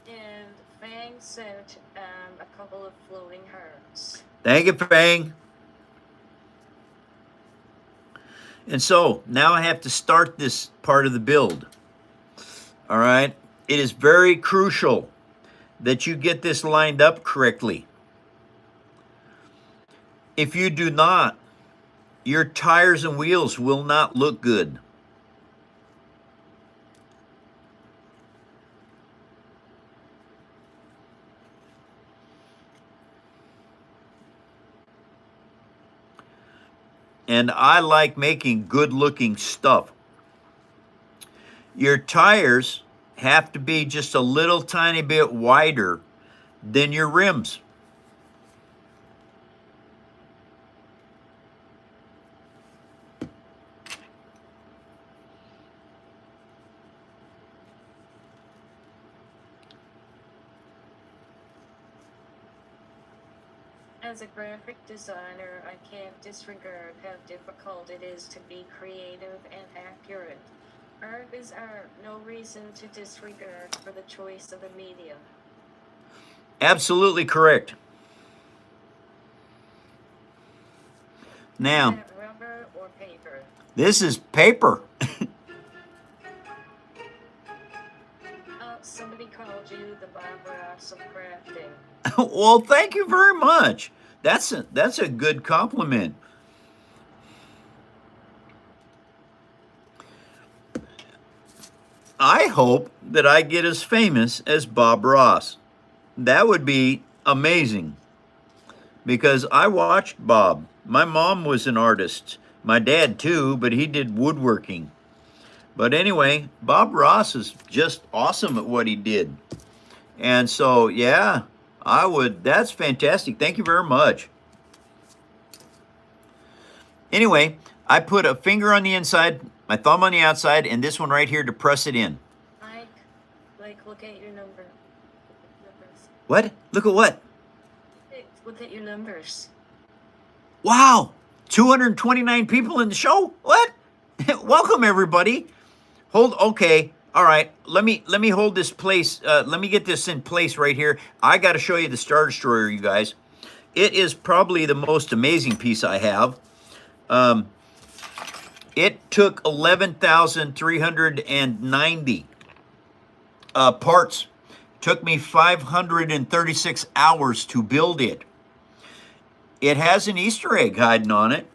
And Fang sent a couple of floating hearts. Thank you, Fang. And so now I have to start this part of the build. All right. It is very crucial that you get this lined up correctly. If you do not, your tires and wheels will not look good. And I like making good-looking stuff. Your tires have to be just a little tiny bit wider than your rims. As a graphic designer, I can't disregard how difficult it is to be creative and accurate. Art is art, no reason to disregard for the choice of a medium. Absolutely correct. Now, Is that rubber or paper? this is paper. Somebody called you the Bob Ross of crafting. Well, thank you very much. That's a good compliment. I hope that I get as famous as Bob Ross. That would be amazing. Because I watched Bob. My mom was an artist. My dad too, but he did woodworking. But anyway, Bob Ross is just awesome at what he did. And so, yeah, that's fantastic. Thank you very much. Anyway, I put a finger on the inside, my thumb on the outside, and this one right here to press it in. Like, look at your numbers. What? Look at what? Look at your numbers. Wow, 229 people in the show? What? Welcome, everybody. Okay. All right, let me hold this place. Let me get this in place right here. I got to show you the Star Destroyer, you guys. It is probably the most amazing piece I have. It took 11,390 parts. Took me 536 hours to build it. It has an Easter egg hiding on it.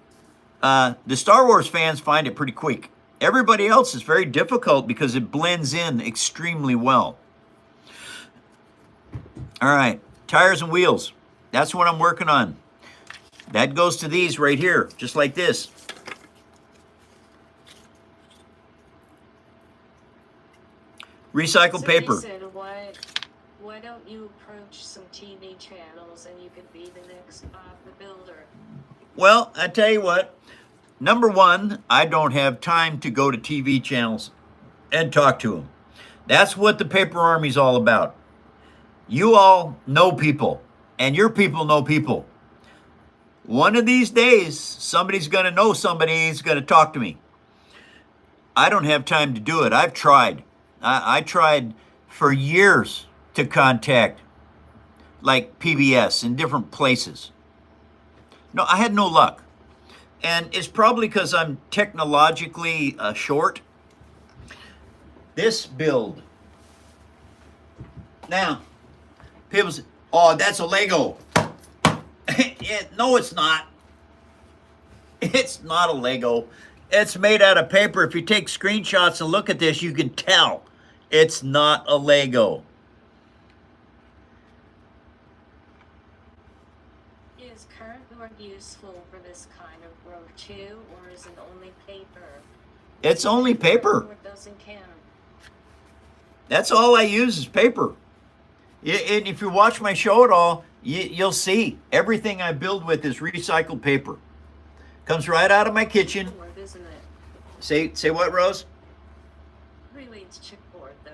The Star Wars fans find it pretty quick. Everybody else is very difficult because it blends in extremely well. All right, tires and wheels. That's what I'm working on. That goes to these right here, just like this. Recycled paper. Said, why don't you approach some TV channels and you could be the next Bob the Builder? Well, I tell you what. Number one, I don't have time to go to TV channels and talk to them. That's what the paper army's all about. You all know people, and your people know people. One of these days, somebody's going to know somebody who's going to talk to me. I don't have time to do it. I've tried. I tried for years to contact, like PBS in different places. No, I had no luck. And it's probably because I'm technologically short. This build. Now, people say, oh, that's a Lego. No, it's not. It's not a Lego. It's made out of paper. If you take screenshots and look at this, you can tell it's not a Lego. Is cardboard useful for this kind of work too, or is it only paper? It's only paper. Cardboard doesn't count. That's all I use is paper. And if you watch my show at all, you'll see everything I build with is recycled paper. Comes right out of my kitchen. Chipboard, isn't it? Say what, Rose? Really, it's chipboard though.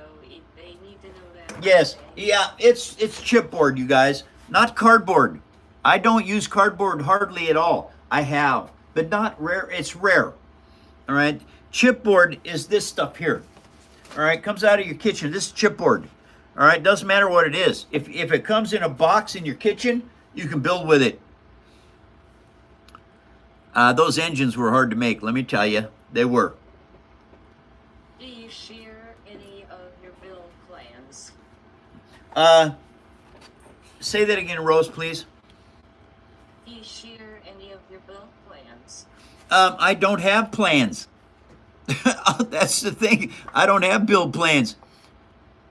They need to know that. Yes, yeah, it's chipboard, you guys, not cardboard. I don't use cardboard hardly at all. I have, but not rare. It's rare. All right. Chipboard is this stuff here. All right. Comes out of your kitchen. This is chipboard. All right. Doesn't matter what it is. If it comes in a box in your kitchen, you can build with it. Those engines were hard to make. Let me tell you, they were. Do you share any of your build plans? Say that again, Rose, please. Do you share any of your build plans? I don't have plans. That's the thing. I don't have build plans.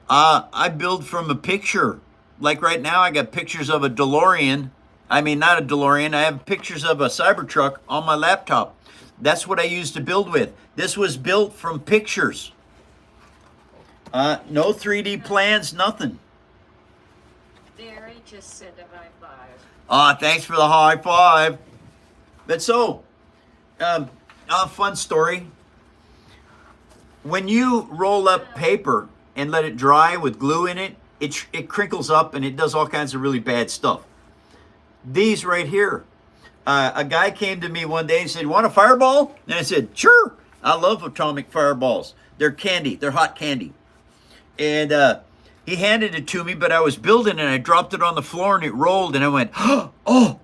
I build from a picture. Like right now, I got pictures of a DeLorean. I mean, not a DeLorean. I have pictures of a Cybertruck on my laptop. That's what I use to build with. This was built from pictures. No 3D plans, nothing. Barry just said a high five. Thanks for the high five. But so, a fun story. When you roll up paper and let it dry with glue in it, it crinkles up and it does all kinds of really bad stuff. These right here. A guy came to me one day and said, "Want a fireball?" And I said, "Sure. I love atomic fireballs. They're candy. They're hot candy." And he handed it to me, but I was building and I dropped it on the floor and it rolled and I went, "Oh,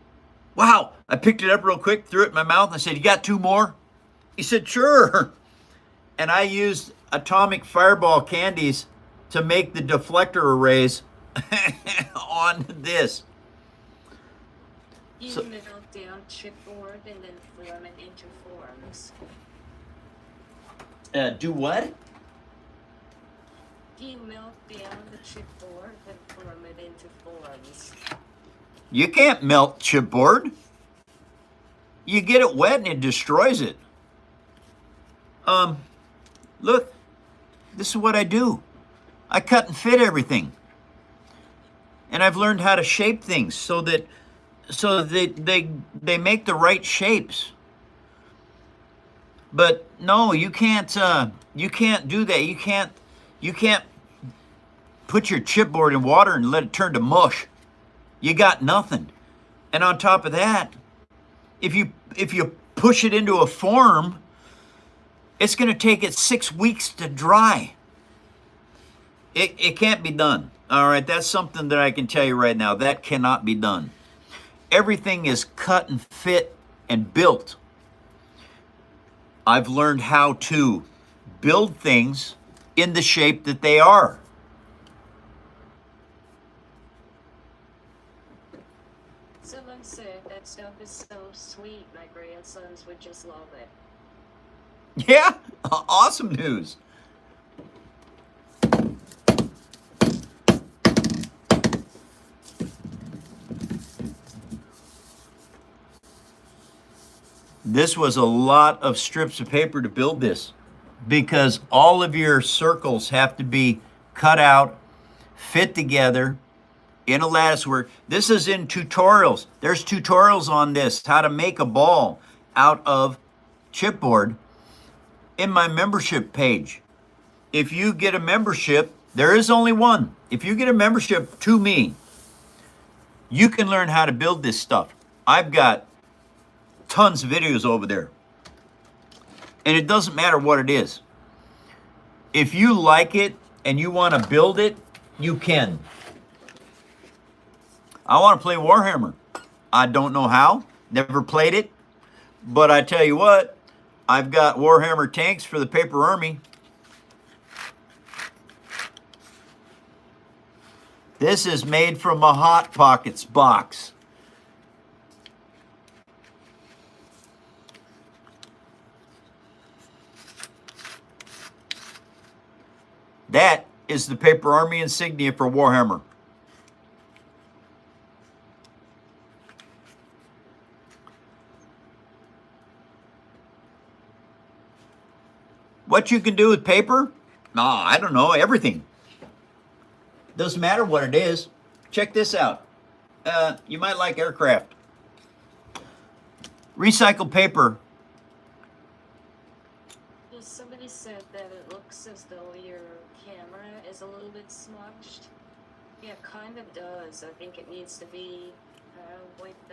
wow." I picked it up real quick, threw it in my mouth and I said, "You got 2 more?" He said, "Sure." And I used atomic fireball candies to make the deflector arrays on this. You So- melt down chipboard and then form it into forms. Do what? You melt down the chipboard and form it into forms. You can't melt chipboard. You get it wet and it destroys it. Look, this is what I do. I cut and fit everything. And I've learned how to shape things so that they make the right shapes. But no, you can't do that. You can't put your chipboard in water and let it turn to mush. You got nothing. And on top of that, if you push it into a form, it's going to take it 6 weeks to dry. It can't be done. All right, that's something that I can tell you right now. That cannot be done. Everything is cut and fit and built. I've learned how to build things in the shape that they are. Someone said that stuff is so sweet, my grandsons would just love it. Yeah, awesome news. This was a lot of strips of paper to build this because all of your circles have to be cut out, fit together in a lattice work. This is in tutorials. There's tutorials on this, how to make a ball out of chipboard in my membership page. If you get a membership, there is only one. If you get a membership to me, you can learn how to build this stuff. I've got tons of videos over there. And it doesn't matter what it is. If you like it and you want to build it, you can. I want to play Warhammer. I don't know how, never played it, but I tell you what, I've got Warhammer tanks for the paper army. This is made from a Hot Pockets box. That is the paper army insignia for Warhammer. What you can do with paper? I don't know, everything. Doesn't matter what it is. Check this out. You might like aircraft. Recycled paper. Somebody said that it looks as though your camera is a little bit smudged. Yeah, it kind of does. I think it needs to be wiped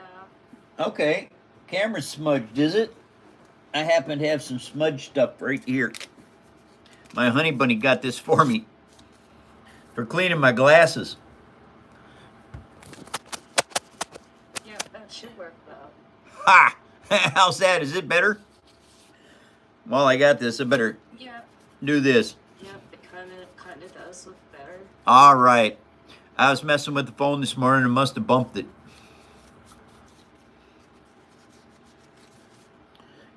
Okay. Camera's smudged, is it? I happen to have some smudge stuff right here. My honey bunny got this for me for cleaning my glasses. Yep, that should work well. Ha! How's that? Is it better? While I got this, I better Yep, do this. yep, it kind of does look better. All right. I was messing with the phone this morning and must have bumped it.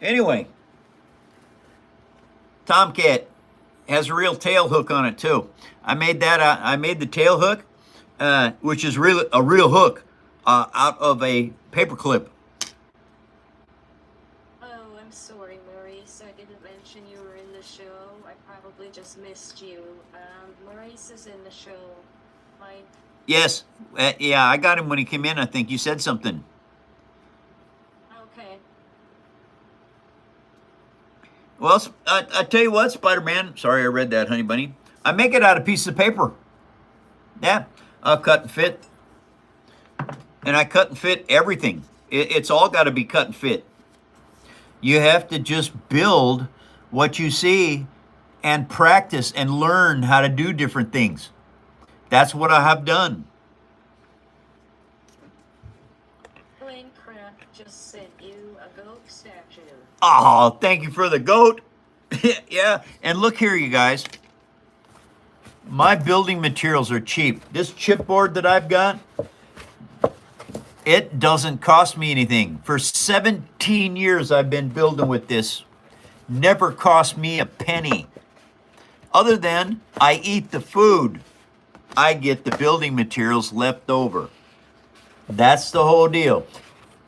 Anyway, Tomcat has a real tail hook on it too. I made that. I made the tail hook, which is a real hook, out of a paper clip. Oh, I'm sorry, Maurice. I didn't mention you were in the show. I probably just missed you. Maurice is in the show. Mike. Yes, yeah, I got him when he came in. I think you said something. Okay. Well, I tell you what, Spider-Man. Sorry, I read that, honey bunny. I make it out of pieces of paper. Yeah, I'll cut and fit, and I cut and fit everything. It's all got to be cut and fit. You have to just build what you see and practice and learn how to do different things. That's what I have done. Minecraft just sent you a goat statue. Oh, thank you for the goat. Yeah, and look here, you guys. My building materials are cheap. This chipboard that I've got, it doesn't cost me anything. For 17 years I've been building with this. Never cost me a penny. Other than I eat the food. I get the building materials left over. That's the whole deal.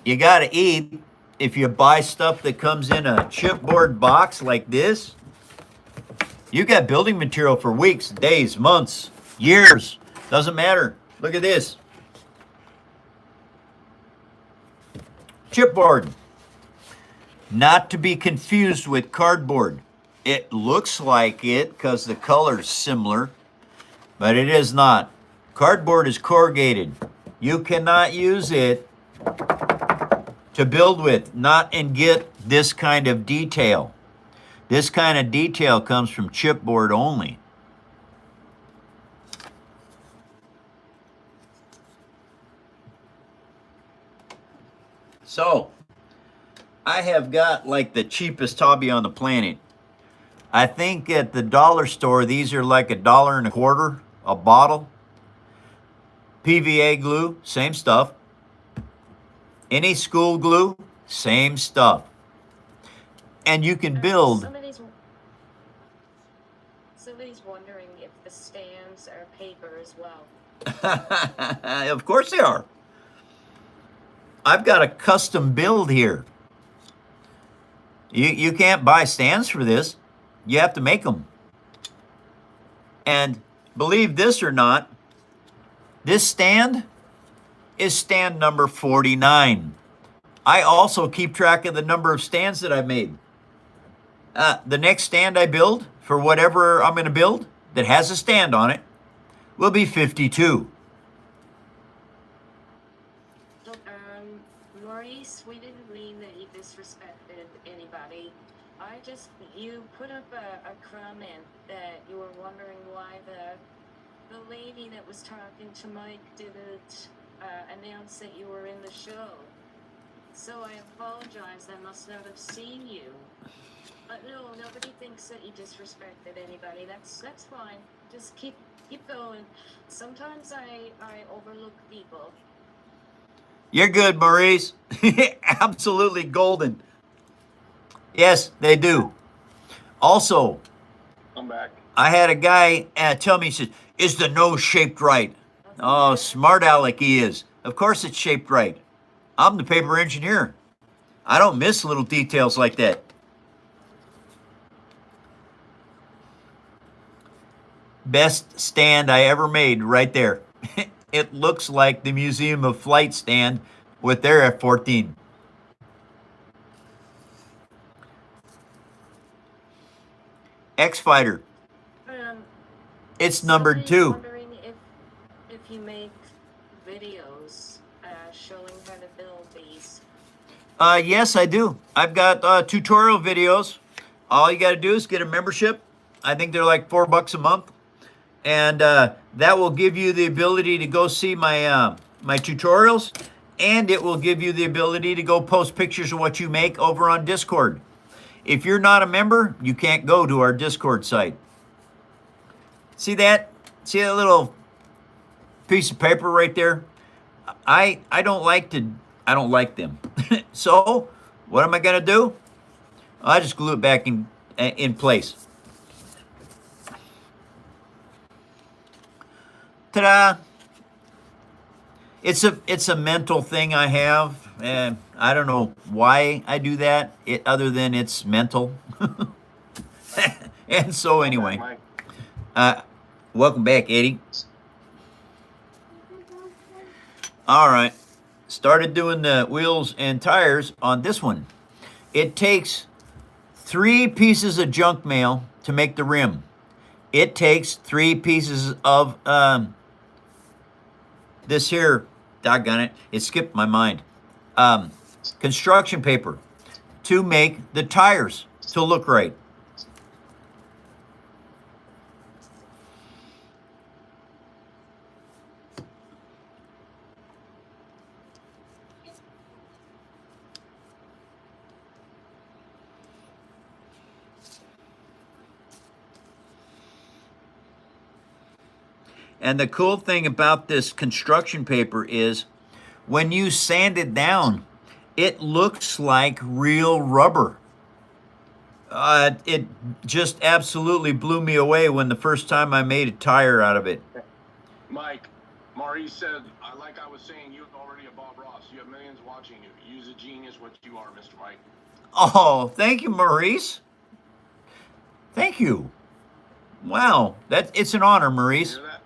You got to eat. If you buy stuff that comes in a chipboard box like this, you got building material for weeks, days, months, years. Doesn't matter. Look at this. Chipboard. Not to be confused with cardboard. It looks like it because the color's similar, but it is not. Cardboard is corrugated. You cannot use it to build with, not and get this kind of detail. This kind of detail comes from chipboard only. So, I have got like the cheapest hobby on the planet. I think at the dollar store, these are like $1.25 a bottle. PVA glue, same stuff. Any school glue, same stuff. And you can build. Somebody's wondering if the stands are paper as well. Of course they are. I've got a custom build here. You can't buy stands for this. You have to make them. And believe this or not, this stand is stand number 49. I also keep track of the number of stands that I've made. The next stand I build for whatever I'm going to build that has a stand on it will be 52. Maurice, we didn't mean that you disrespected anybody. You put up a comment that you were wondering why the lady that was talking to Mike didn't announce that you were in the show. So I apologize, I must not have seen you. But no, nobody thinks that you disrespected anybody. That's fine. Just keep going. Sometimes I overlook people. You're good, Maurice. Absolutely golden. Yes, they do. Also, I'm back. I had a guy tell me, he said, is the nose shaped right? Oh, smart aleck he is. Of course it's shaped right. I'm the paper engineer. I don't miss little details like that. Best stand I ever made right there. It looks like the Museum of Flight stand with their F-14. X-Fighter. It's numbered 2. Wondering if you make videos showing how to build these. Yes, I do. I've got tutorial videos. All you got to do is get a membership. I think they're like $4 a month, and that will give you the ability to go see my my tutorials, and it will give you the ability to go post pictures of what you make over on Discord. If you're not a member, you can't go to our Discord site. See that? See that little piece of paper right there? I don't like them. So what am I gonna do? I just glue it back in place. Ta-da! It's a mental thing I have, and I don't know why I do that. Other than it's mental. And so anyway, welcome back, Eddie. All right, started doing the wheels and tires on this one. It takes 3 pieces of junk mail to make the rim. It takes 3 pieces of this here, doggone it, it skipped my mind, construction paper to make the tires to look right. And the cool thing about this construction paper is when you sand it down, it looks like real rubber. It just absolutely blew me away when the first time I made a tire out of it. Mike, Maurice said, like I was saying, you're already a Bob Ross. You have millions watching you. Use a genius, what you are, Mr. Mike. Oh, thank you, Maurice. Thank you. Wow, it's an honor, Maurice. You hear that?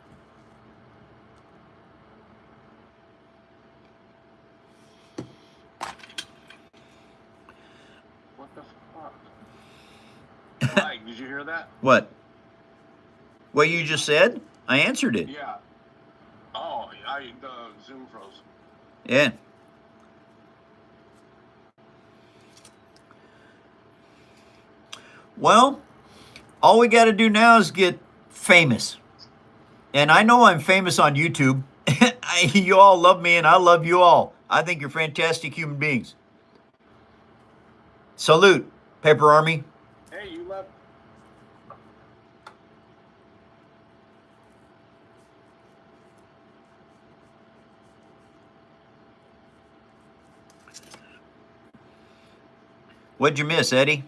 What the fuck? Mike, did you hear that? What? What you just said? I answered it. Yeah. Oh, the Zoom froze. Yeah. Well, all we got to do now is get famous. And I know I'm famous on YouTube. You all love me, and I love you all. I think you're fantastic human beings. Salute, Paper Army. Hey, you left. What'd you miss, Eddie?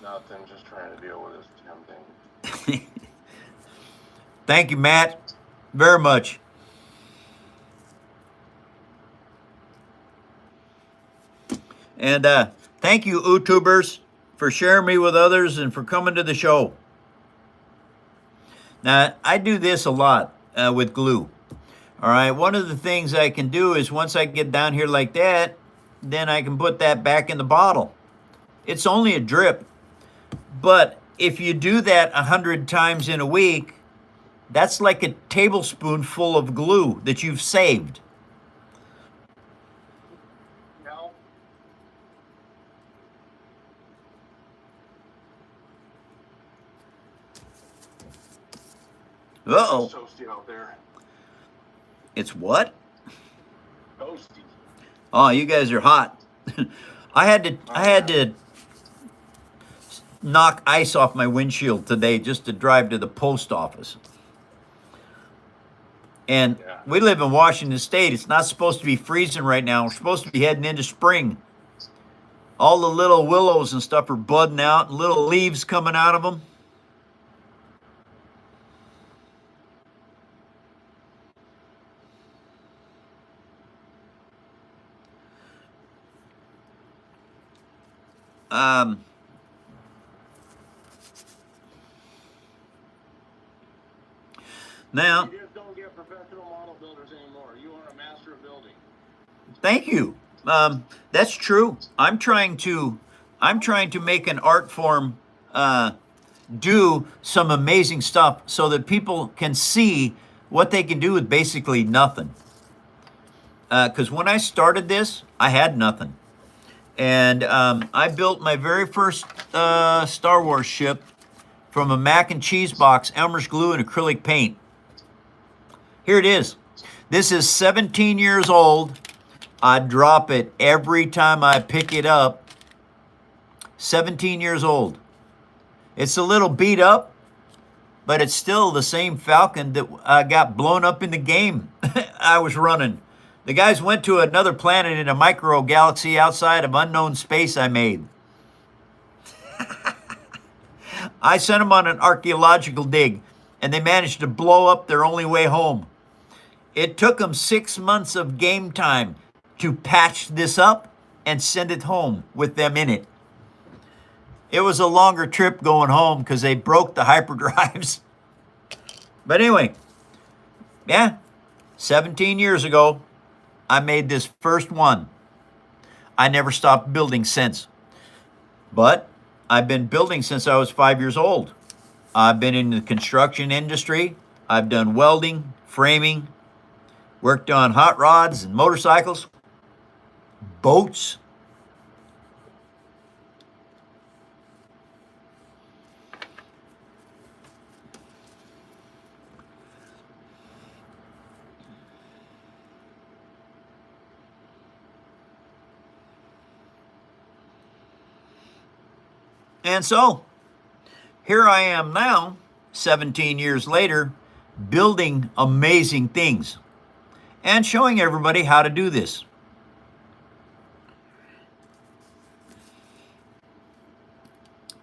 Nothing, just trying to deal with this damn thing. Thank you, Matt, very much. And thank you, YouTubers, for sharing me with others and for coming to the show. Now, I do this a lot with glue. All right, one of the things I can do is once I get down here like that, then I can put that back in the bottle. It's only a drip, but if you do that 100 times in a week, that's like a tablespoonful of glue that you've saved. No. Uh-oh. It's toasty out there. It's what? Toasty. Oh, you guys are hot. I had to knock ice off my windshield today just to drive to the post office. And Yeah. we live in Washington State. It's not supposed to be freezing right now. We're supposed to be heading into spring. All the little willows and stuff are budding out, and little leaves coming out of them. Now, You just don't get professional model builders anymore. You are a master of building. thank you. That's true. I'm trying to make an art form do some amazing stuff so that people can see what they can do with basically nothing. because when I started this, I had nothing. And I built my very first Star Wars ship from a mac and cheese box, Elmer's glue, and acrylic paint. Here it is. This is 17 years old. I drop it every time I pick it up. 17 years old. It's a little beat up, but it's still the same Falcon that got blown up in the game I was running. The guys went to another planet in a micro galaxy outside of unknown space I made. I sent them on an archaeological dig, and they managed to blow up their only way home. It took them 6 months of game time to patch this up and send it home with them in it. It was a longer trip going home because they broke the hyperdrives. But anyway, yeah, 17 years ago, I made this first one. I never stopped building since. But I've been building since I was 5 years old. I've been in the construction industry. I've done welding, framing, worked on hot rods and motorcycles, boats. And so, here I am now, 17 years later, building amazing things and showing everybody how to do this.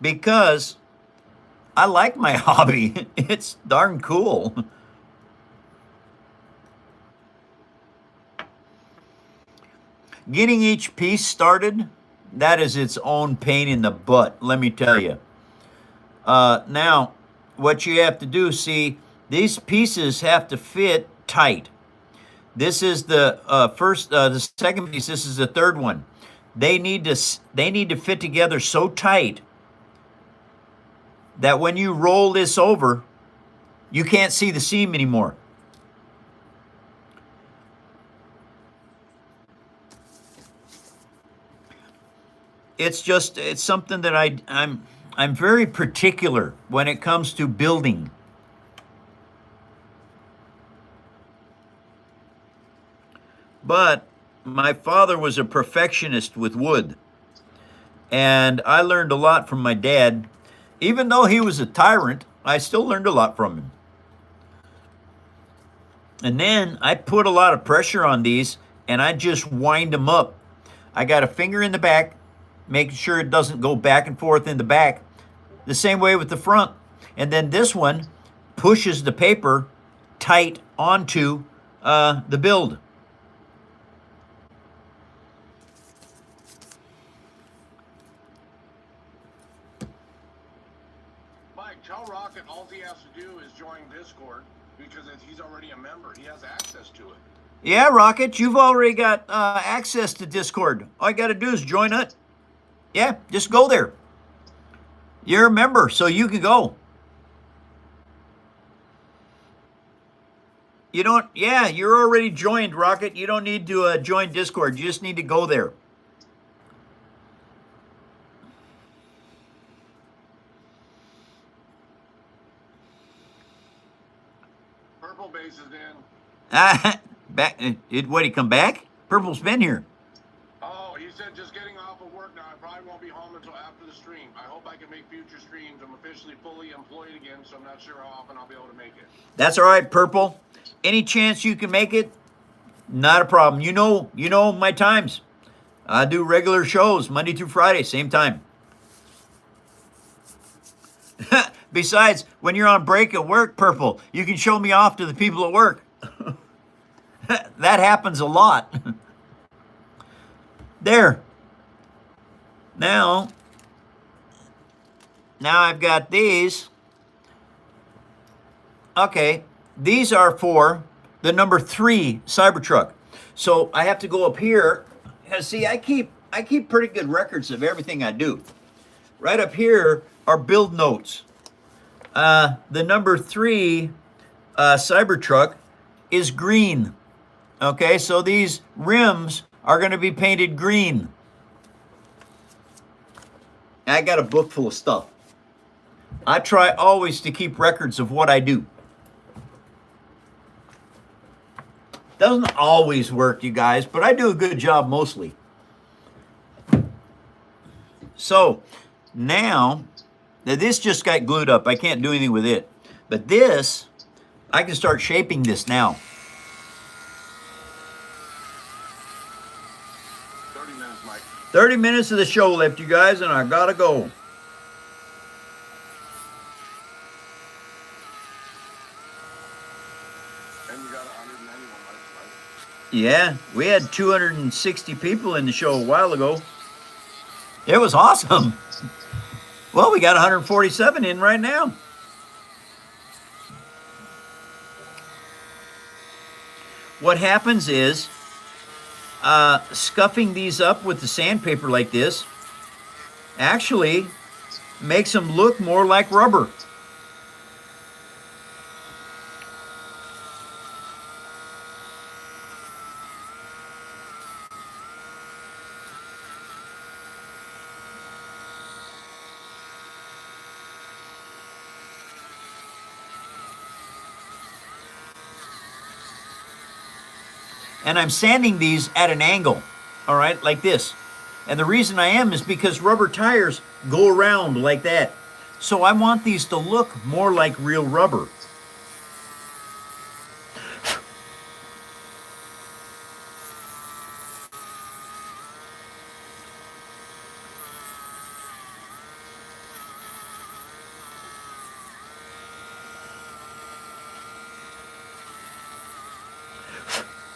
Because I like my hobby. It's darn cool. Getting each piece started, that is its own pain in the butt, let me tell you. Now, what you have to do, see, these pieces have to fit tight. This is the the second piece. This is the third one. They need to fit together so tight that when you roll this over, you can't see the seam anymore. It's something that I'm very particular when it comes to building. But my father was a perfectionist with wood, and I learned a lot from my dad. Even though he was a tyrant, I still learned a lot from him. And then I put a lot of pressure on these, and I just wind them up. I got a finger in the back, making sure it doesn't go back and forth in the back. The same way with the front. And then this one pushes the paper tight onto the build. Mike, tell Rocket all he has to do is join Discord because he's already a member. He has access to it. Yeah, Rocket, you've already got access to Discord. All you got to do is join it. Yeah, just go there. You're a member, so you can go. You don't, yeah, you're already joined, Rocket. You don't need to join Discord. You just need to go there. Purple base is in. Back, what, he come back? Purple's been here. Oh, he said just getting off of work now. I probably won't be home until after the stream. I hope I can make future streams. I'm officially fully employed again, so I'm not sure how often I'll be able to make it. That's all right, Purple. Any chance you can make it, not a problem. You know my times. I do regular shows Monday through Friday, same time. Besides, when you're on break at work, Purple, you can show me off to the people at work. That happens a lot. There. Now I've got these. Okay, these are for the number 3 Cybertruck. So I have to go up here. See, I keep pretty good records of everything I do. Right up here are build notes. The number 3 Cybertruck is green. Okay, so these rims are going to be painted green. I got a book full of stuff. I try always to keep records of what I do. Doesn't always work, you guys, but I do a good job mostly. So now this just got glued up. I can't do anything with it. But this, I can start shaping this now. 30 minutes, Mike. 30 minutes of the show left, you guys, and I gotta go. And you got 191 likes, right? Yeah, we had 260 people in the show a while ago. It was awesome. Well, we got 147 in right now. What happens is, scuffing these up with the sandpaper like this actually makes them look more like rubber. And I'm sanding these at an angle, all right, like this. And the reason I am is because rubber tires go around like that. So I want these to look more like real rubber.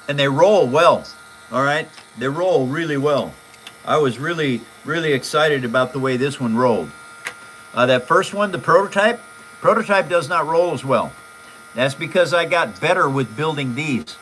And they roll well, all right? They roll really well. I was really, really excited about the way this one rolled. That first one, the prototype does not roll as well. That's because I got better with building these.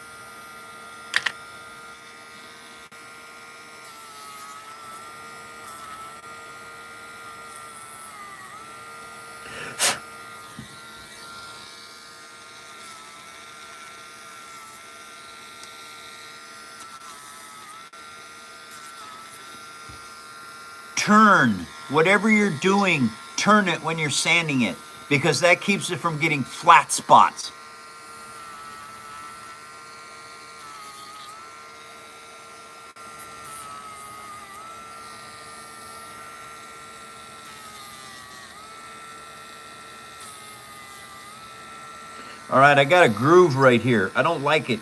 Turn, whatever you're doing, turn it when you're sanding it, because that keeps it from getting flat spots. All right, I got a groove right here. I don't like it,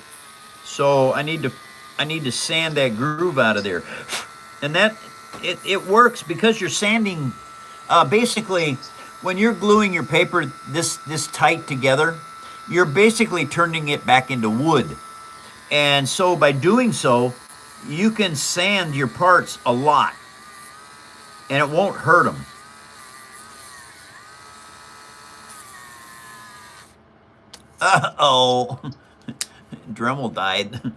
so I need to sand that groove out of there. And that it works because you're sanding. Basically, when you're gluing your paper this tight together, you're basically turning it back into wood. And so by doing so, you can sand your parts a lot, and it won't hurt them. Uh-oh, Dremel died.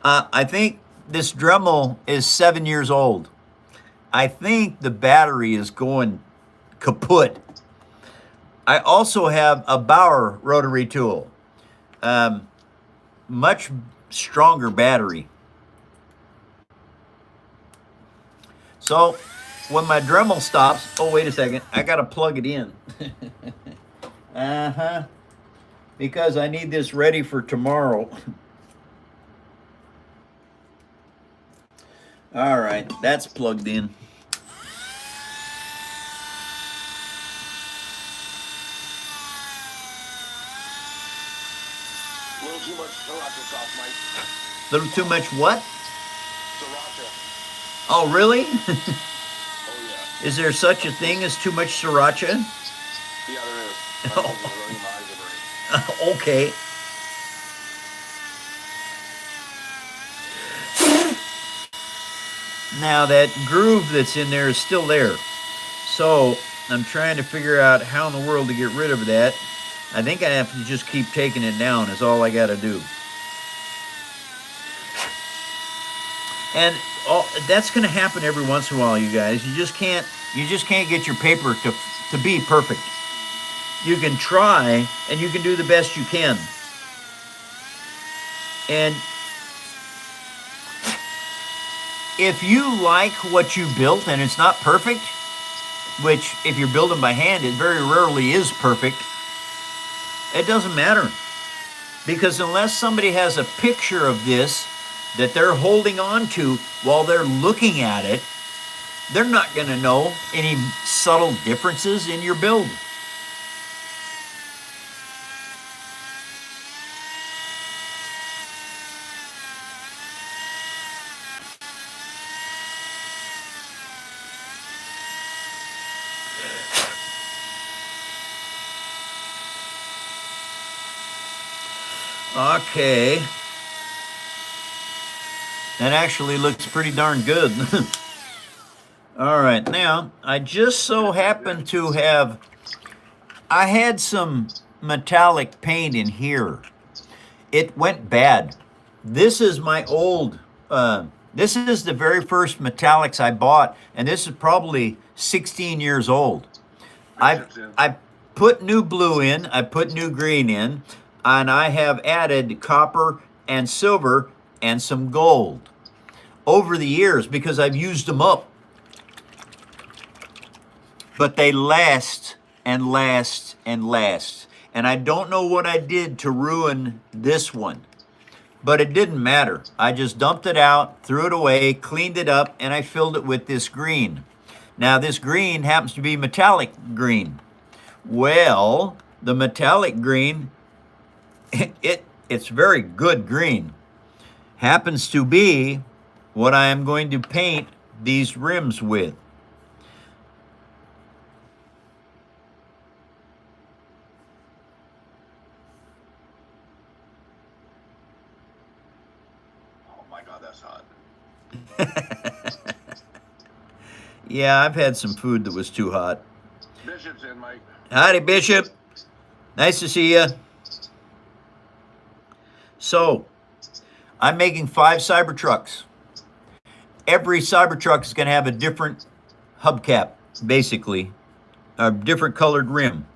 I think this Dremel is 7 years old. I think the battery is going kaput. I also have a Bauer rotary tool. Much stronger battery. So when my Dremel stops, oh, wait a second, I gotta plug it in. Because I need this ready for tomorrow. All right, that's plugged in. A little too much sriracha sauce, Mike. Little too much what? Sriracha. Oh, really? Oh, yeah. Is there such a thing as too much sriracha? Yeah, there is. My nose is running, my eyes are burning. Okay. Now that groove that's in there is still there. So I'm trying to figure out how in the world to get rid of that. I think I have to just keep taking it down is all I got to do. And that's going to happen every once in a while, you guys. You just can't get your paper to be perfect. You can try and you can do the best you can. And if you like what you built and it's not perfect, which if you're building by hand, it very rarely is perfect, it doesn't matter. Because unless somebody has a picture of this that they're holding on to while they're looking at it, they're not going to know any subtle differences in your build. Okay. That actually looks pretty darn good. All right, now I just so happen to have, I had some metallic paint in here. It went bad. This is my old, this is the very first metallics I bought, and this is probably 16 years old. I put new blue in, I put new green in, and I have added copper and silver and some gold over the years because I've used them up. But they last and last and last. And I don't know what I did to ruin this one, but it didn't matter. I just dumped it out, threw it away, cleaned it up, and I filled it with this green. Now this green happens to be metallic green. Well, the metallic green, it's very good green. Happens to be what I am going to paint these rims with. Oh my God, that's hot. Yeah, I've had some food that was too hot. Bishop's in, Mike. Howdy, Bishop. Nice to see you. So, I'm making 5 Cybertrucks. Every Cybertruck is going to have a different hubcap, basically, a different colored rim.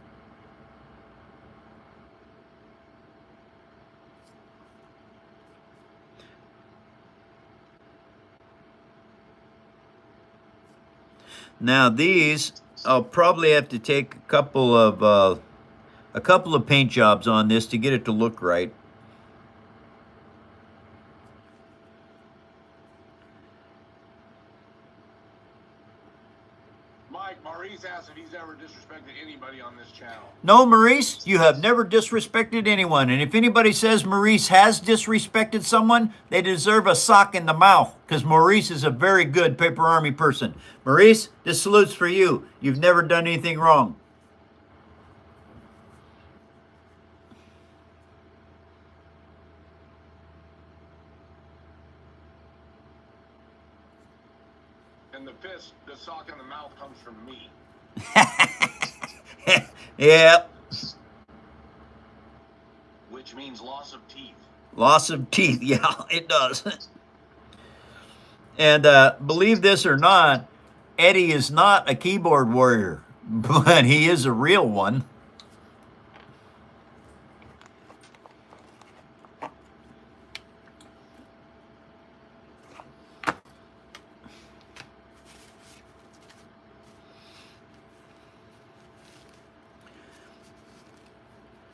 Now these, I'll probably have to take a couple of paint jobs on this to get it to look right. Mike, Maurice asked if he's ever disrespected anybody on this channel. No, Maurice, you have never disrespected anyone. And if anybody says Maurice has disrespected someone, they deserve a sock in the mouth, because Maurice is a very good Paper Army person. Maurice, this salute's for you. You've never done anything wrong. And the fist, the sock in the mouth comes from me. Yeah. Which means loss of teeth. Loss of teeth. Yeah, it does. And believe this or not, Eddie is not a keyboard warrior, but he is a real one.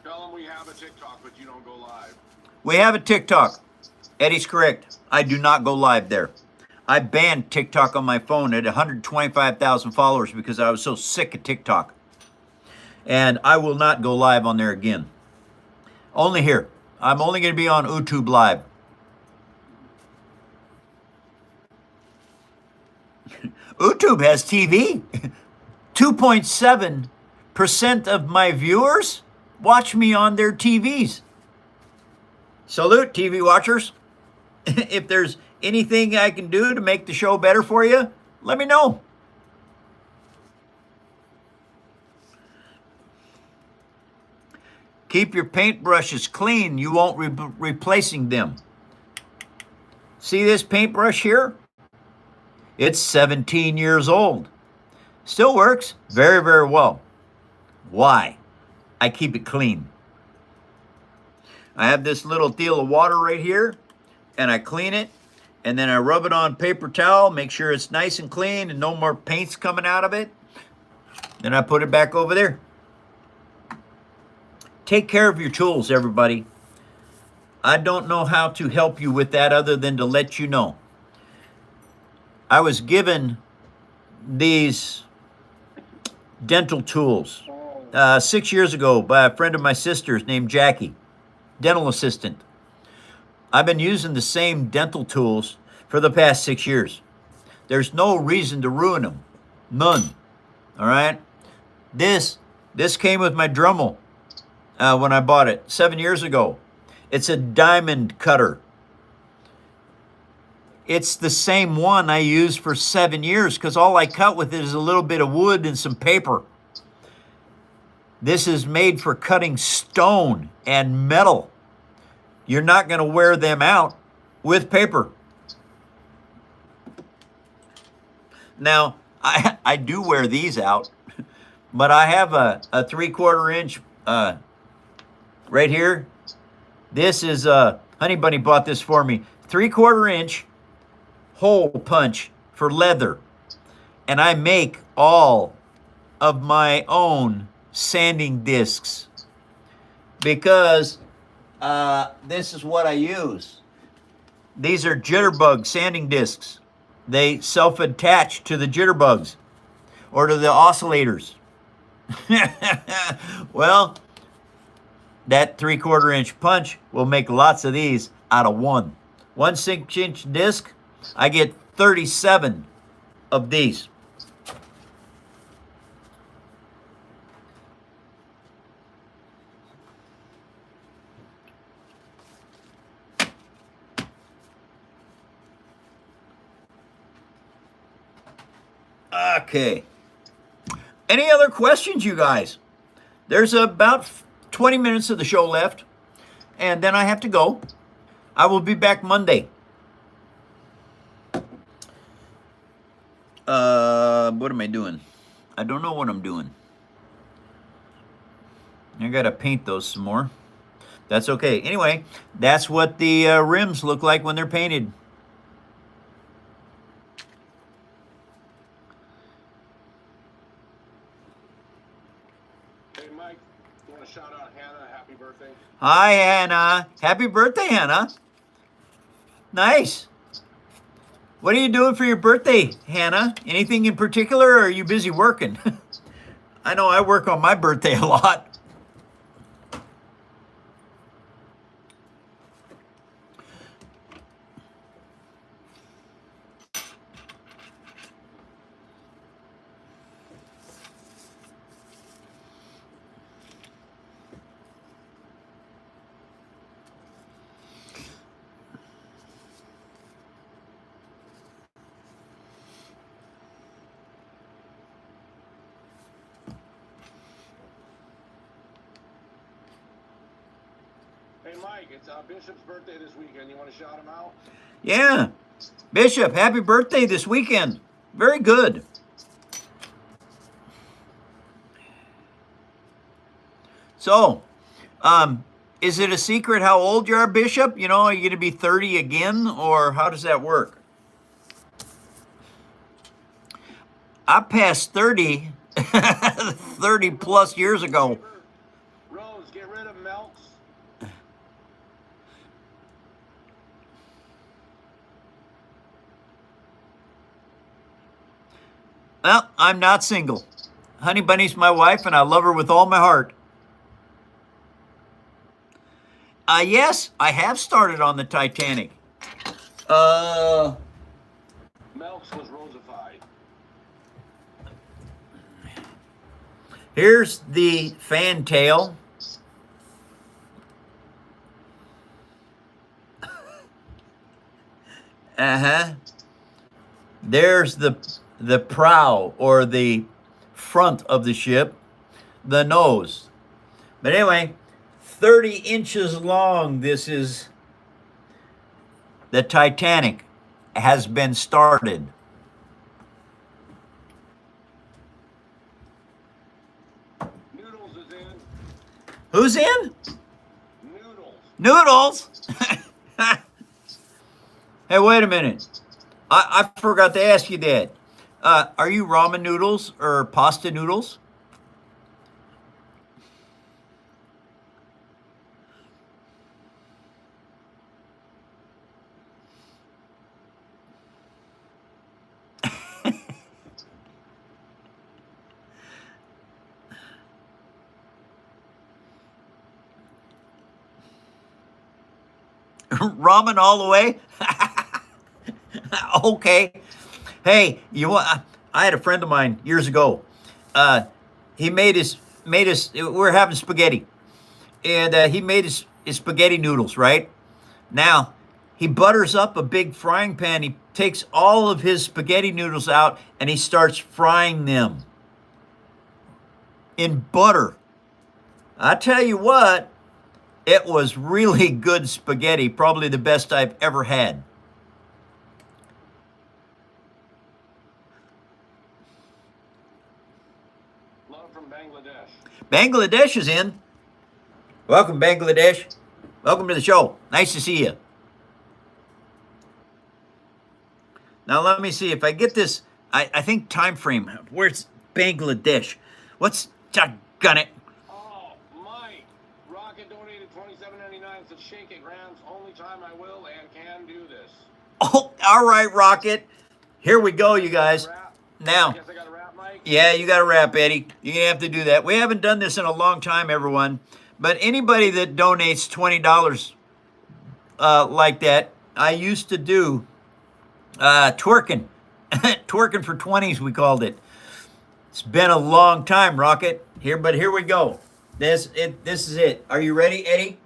Tell him we have a TikTok, but you don't go live. We have a TikTok. Eddie's correct. I do not go live there. I banned TikTok on my phone at 125,000 followers because I was so sick of TikTok. And I will not go live on there again. Only here. I'm only going to be on YouTube Live. YouTube has TV. 2.7% of my viewers watch me on their TVs. Salute, TV watchers. If there's anything I can do to make the show better for you, let me know. Keep your paintbrushes clean. You won't be replacing them. See this paintbrush here? It's 17 years old. Still works very, very well. Why? I keep it clean. I have this little deal of water right here, and I clean it, and then I rub it on paper towel, make sure it's nice and clean and no more paint's coming out of it. Then I put it back over there. Take care of your tools, everybody. I don't know how to help you with that other than to let you know. I was given these dental tools 6 years ago by a friend of my sister's named Jackie, dental assistant. I've been using the same dental tools for the past 6 years. There's no reason to ruin them. None. All right? This came with my Dremel when I bought it 7 years ago. It's a diamond cutter. It's the same one I used for 7 years because all I cut with it is a little bit of wood and some paper. This is made for cutting stone and metal. You're not going to wear them out with paper. Now, I do wear these out, but I have a 3/4 inch right here. This is, Honey Bunny bought this for me. 3/4 inch hole punch for leather. And I make all of my own sanding discs because this is what I use. These are jitterbug sanding discs. They self-attach to the jitterbugs or to the oscillators. Well, that 3/4 inch punch will make lots of these out of one. 1 6-inch disc, I get 37 of these. Okay. Any other questions, you guys? There's about 20 minutes of the show left, and then I have to go. I will be back Monday. What am I doing? I don't know what I'm doing. I gotta paint those some more. That's okay. Anyway, that's what the rims look like when they're painted. Hey, Mike, you want to shout out Hannah? Happy birthday. Hi, Hannah. Happy birthday, Hannah. Nice. What are you doing for your birthday, Hannah? Anything in particular, or are you busy working? I know I work on my birthday a lot. Hey, Mike, it's Bishop's birthday this weekend. You want to shout him out? Yeah. Bishop, happy birthday this weekend. Very good. So, is it a secret how old you are, Bishop? You know, are you going to be 30 again, or how does that work? I passed 30 30 plus years ago. Rose, get rid of Melks. Well, I'm not single. Honey Bunny's my wife, and I love her with all my heart. Yes, I have started on the Titanic. Melks was rosified. Here's the fantail. There's the prow, or the front of the ship, the nose. But anyway, 30 inches long. This is the Titanic has been started. Noodles is in. Who's in? Noodles. Noodles. Hey, wait a minute. I forgot to ask you that. Are you ramen noodles or pasta noodles? Ramen all the way? Okay. Hey, you want? I had a friend of mine years ago. Uh, he made us. We were having spaghetti, and he made his spaghetti noodles. Right now, he butters up a big frying pan. He takes all of his spaghetti noodles out, and he starts frying them in butter. I tell you what, it was really good spaghetti. Probably the best I've ever had. Love from Bangladesh. Bangladesh is in. Welcome, Bangladesh. Welcome to the show. Nice to see you. Now let me see if I get this. I think time frame. Where's Bangladesh? What's doggone it? Oh, Mike. Rocket donated $27.99. Said shake it, Grams. Only time I will and can do this. Oh, all right, Rocket. Here we go, you guys. Wrap. Now, I guess I got a wrap, Mike. yeah, you got to wrap, Eddie. You're gonna have to do that. We haven't done this in a long time, everyone. But anybody that donates $20 like that, I used to do twerking, twerking for 20s. We called it. It's been a long time, Rocket. But here we go. This is it. Are you ready, Eddie?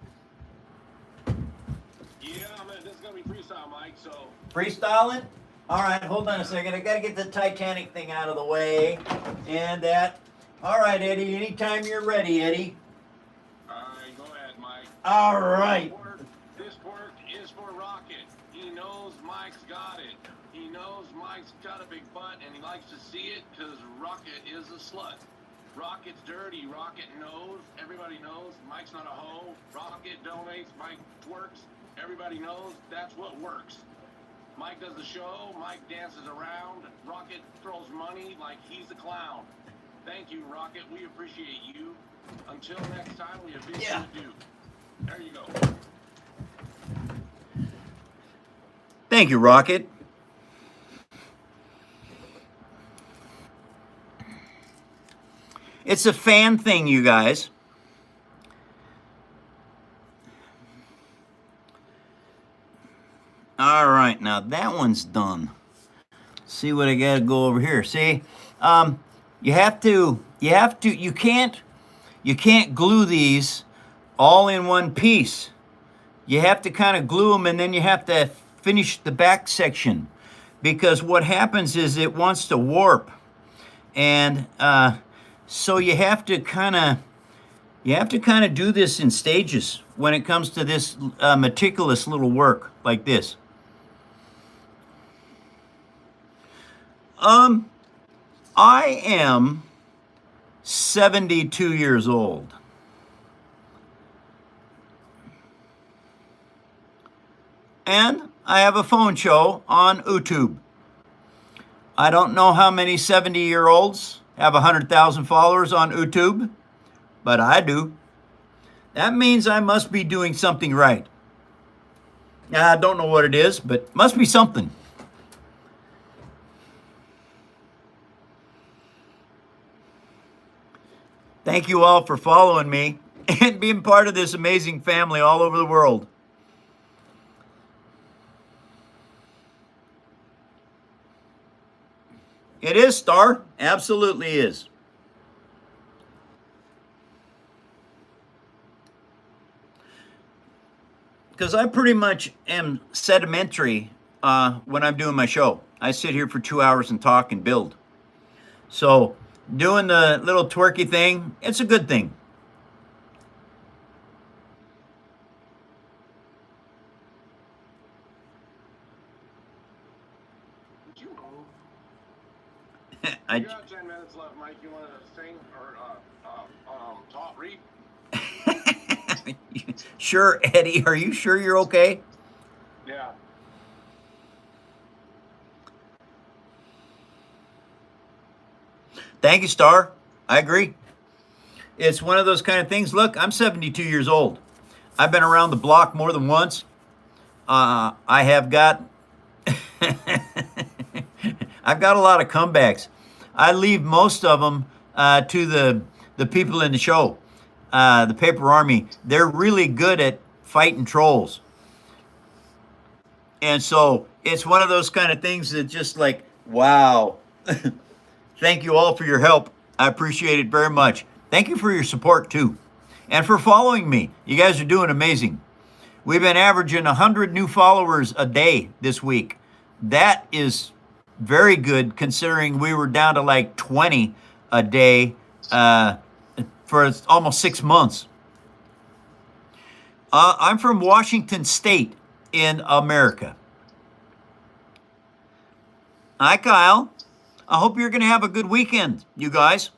Yeah, this is gonna be freestyle, Mike. So Freestyling? All right, hold on a second. I got to get the Titanic thing out of the way. And that. All right, Eddie. Anytime you're ready, Eddie. all right, go ahead, Mike. All right. This pork is for Rocket. He knows Mike's got it. He knows Mike's got a big butt, and he likes to see it because Rocket is a slut. Rocket's dirty. Rocket knows. Everybody knows. Mike's not a hoe. Rocket donates. Mike twerks. Everybody knows. That's what works. Mike does the show. Mike dances around. Rocket throws money like he's a clown. Thank you, Rocket. We appreciate you. Until next time, we have business to do. There you go. Thank you, Rocket. It's a fan thing, you guys. All right, now that one's done. See what I got to go over here. See, you can't glue these all in one piece. You have to kind of glue them, and then you have to finish the back section, because what happens is it wants to warp, and so you have to kind of do this in stages when it comes to this meticulous little work like this. I am 72 years old. And I have a phone show on YouTube. I don't know how many 70-year-olds have 100,000 followers on YouTube, but I do. That means I must be doing something right. I don't know what it is, but must be something. Thank you all for following me and being part of this amazing family all over the world. It is, Star. Absolutely is. Because I pretty much am sedimentary when I'm doing my show. I sit here for 2 hours and talk and build. So doing the little twerky thing, it's a good thing. Did you move? I, You got 10 minutes left, Mike. You want to sing or talk, read? Sure, Eddie. Are you sure you're okay? Yeah. Thank you, Star. I agree. It's one of those kind of things. Look, I'm 72 years old. I've been around the block more than once. I have got, I've got a lot of comebacks. I leave most of them to the people in the show, the Paper Army. They're really good at fighting trolls. And so it's one of those kind of things that just like, wow. Thank you all for your help. I appreciate it very much. Thank you for your support too. And for following me. You guys are doing amazing. We've been averaging 100 new followers a day this week. That is very good considering we were down to like 20 a day for almost 6 months. I'm from Washington State in America. Hi, Kyle. I hope you're going to have a good weekend, you guys.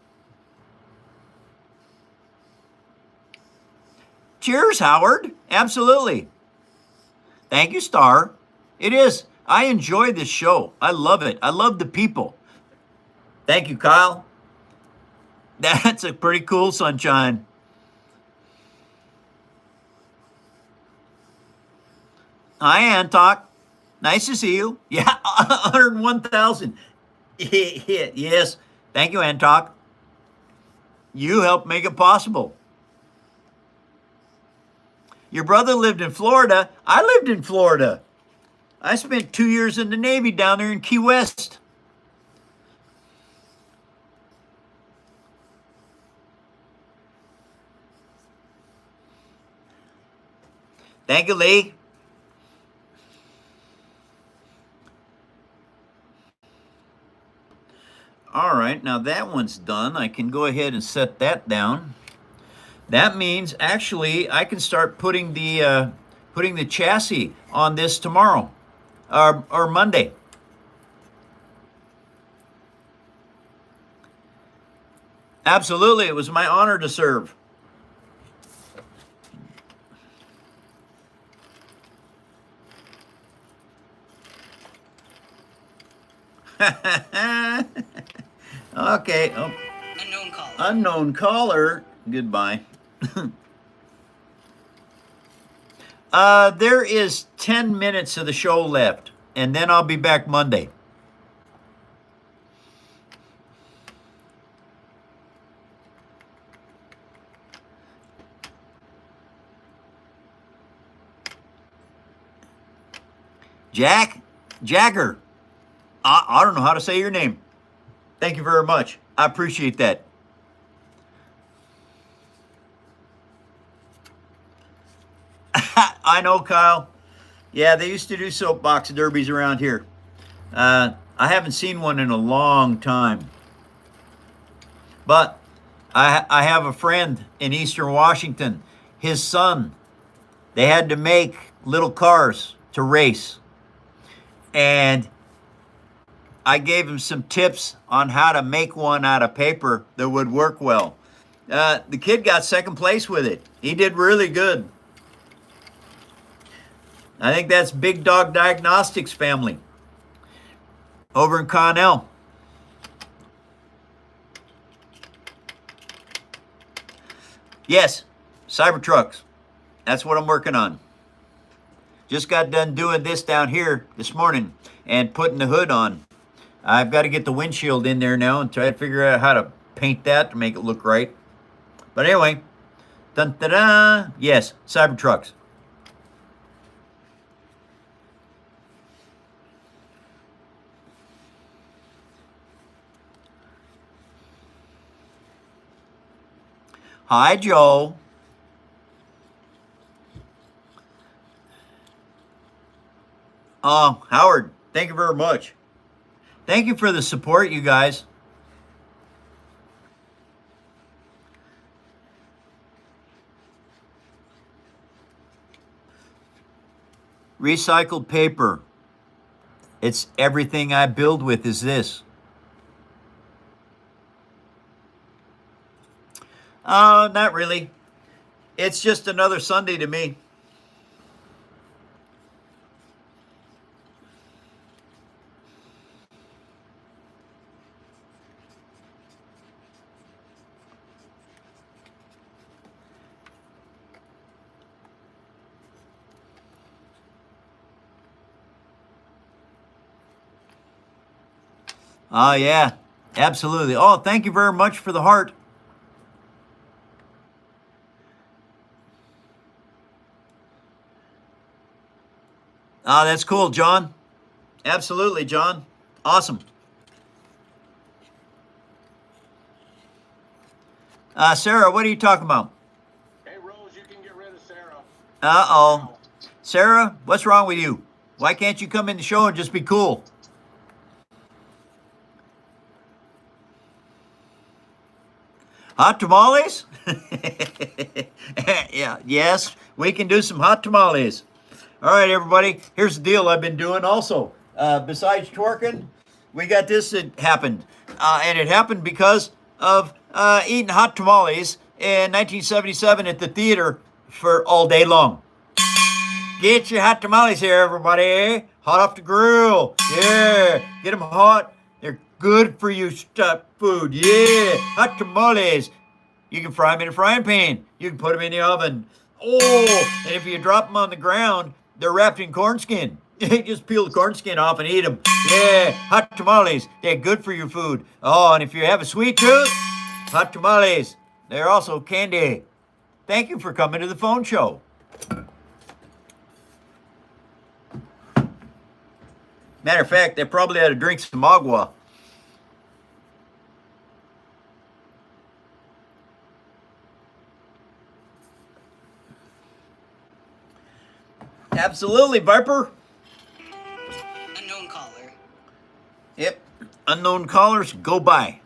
Cheers, Howard. Absolutely. Thank you, Star. It is. I enjoy this show. I love it. I love the people. Thank you, Kyle. That's a pretty cool sunshine. Hi, Antok. Nice to see you. Yeah, 101,000. Yes. Thank you, Antok. You helped make it possible. Your brother lived in Florida. I lived in Florida. I spent 2 years in the Navy down there in Key West. Thank you, Lee. All right, now that one's done. I can go ahead and set that down. That means actually I can start putting the chassis on this tomorrow or Monday. Absolutely, it was my honor to serve. Okay. Oh. Unknown caller. Unknown caller. Goodbye. There is 10 minutes of the show left, and then I'll be back Monday. Jagger. I don't know how to say your name. Thank you very much. I appreciate that. I know, Kyle. Yeah, they used to do soapbox derbies around here. I haven't seen one in a long time. But I have a friend in Eastern Washington. His son, they had to make little cars to race. And I gave him some tips on how to make one out of paper that would work well. The kid got second place with it. He did really good. I think that's Big Dog Diagnostics family over in Connell. Yes, Cybertrucks. That's what I'm working on. Just got done doing this down here this morning and putting the hood on. I've got to get the windshield in there now and try to figure out how to paint that to make it look right. But anyway, dun-da-da. Yes, Cybertrucks. Hi, Joe. Howard, thank you very much. Thank you for the support, you guys. Recycled paper. It's everything I build with is this. Not really. It's just another Sunday to me. Oh, yeah, absolutely. Oh, thank you very much for the heart. Oh, that's cool, John. Absolutely, John. Awesome. Sarah, what are you talking about? Hey, Rose, you can get rid of Sarah. Uh-oh. Sarah, what's wrong with you? Why can't you come in the show and just be cool? Hot tamales? Yeah, yes, we can do some hot tamales. All right, everybody, here's the deal I've been doing also. Besides twerking, we got this that happened. And it happened because of eating hot tamales in 1977 at the theater for all day long. Get your hot tamales here, everybody. Hot off the grill. Yeah, get them hot. They're good for you stuff food. Yeah, hot tamales. You can fry them in a frying pan. You can put them in the oven. Oh, and if you drop them on the ground, they're wrapped in corn skin. Just peel the corn skin off and eat them. Yeah, hot tamales. They're good for your food. Oh, and if you have a sweet tooth, hot tamales. They're also candy. Thank you for coming to the phone show. Matter of fact, they probably had to drink some agua. Absolutely, Viper. Unknown caller. Yep. Unknown callers, go by.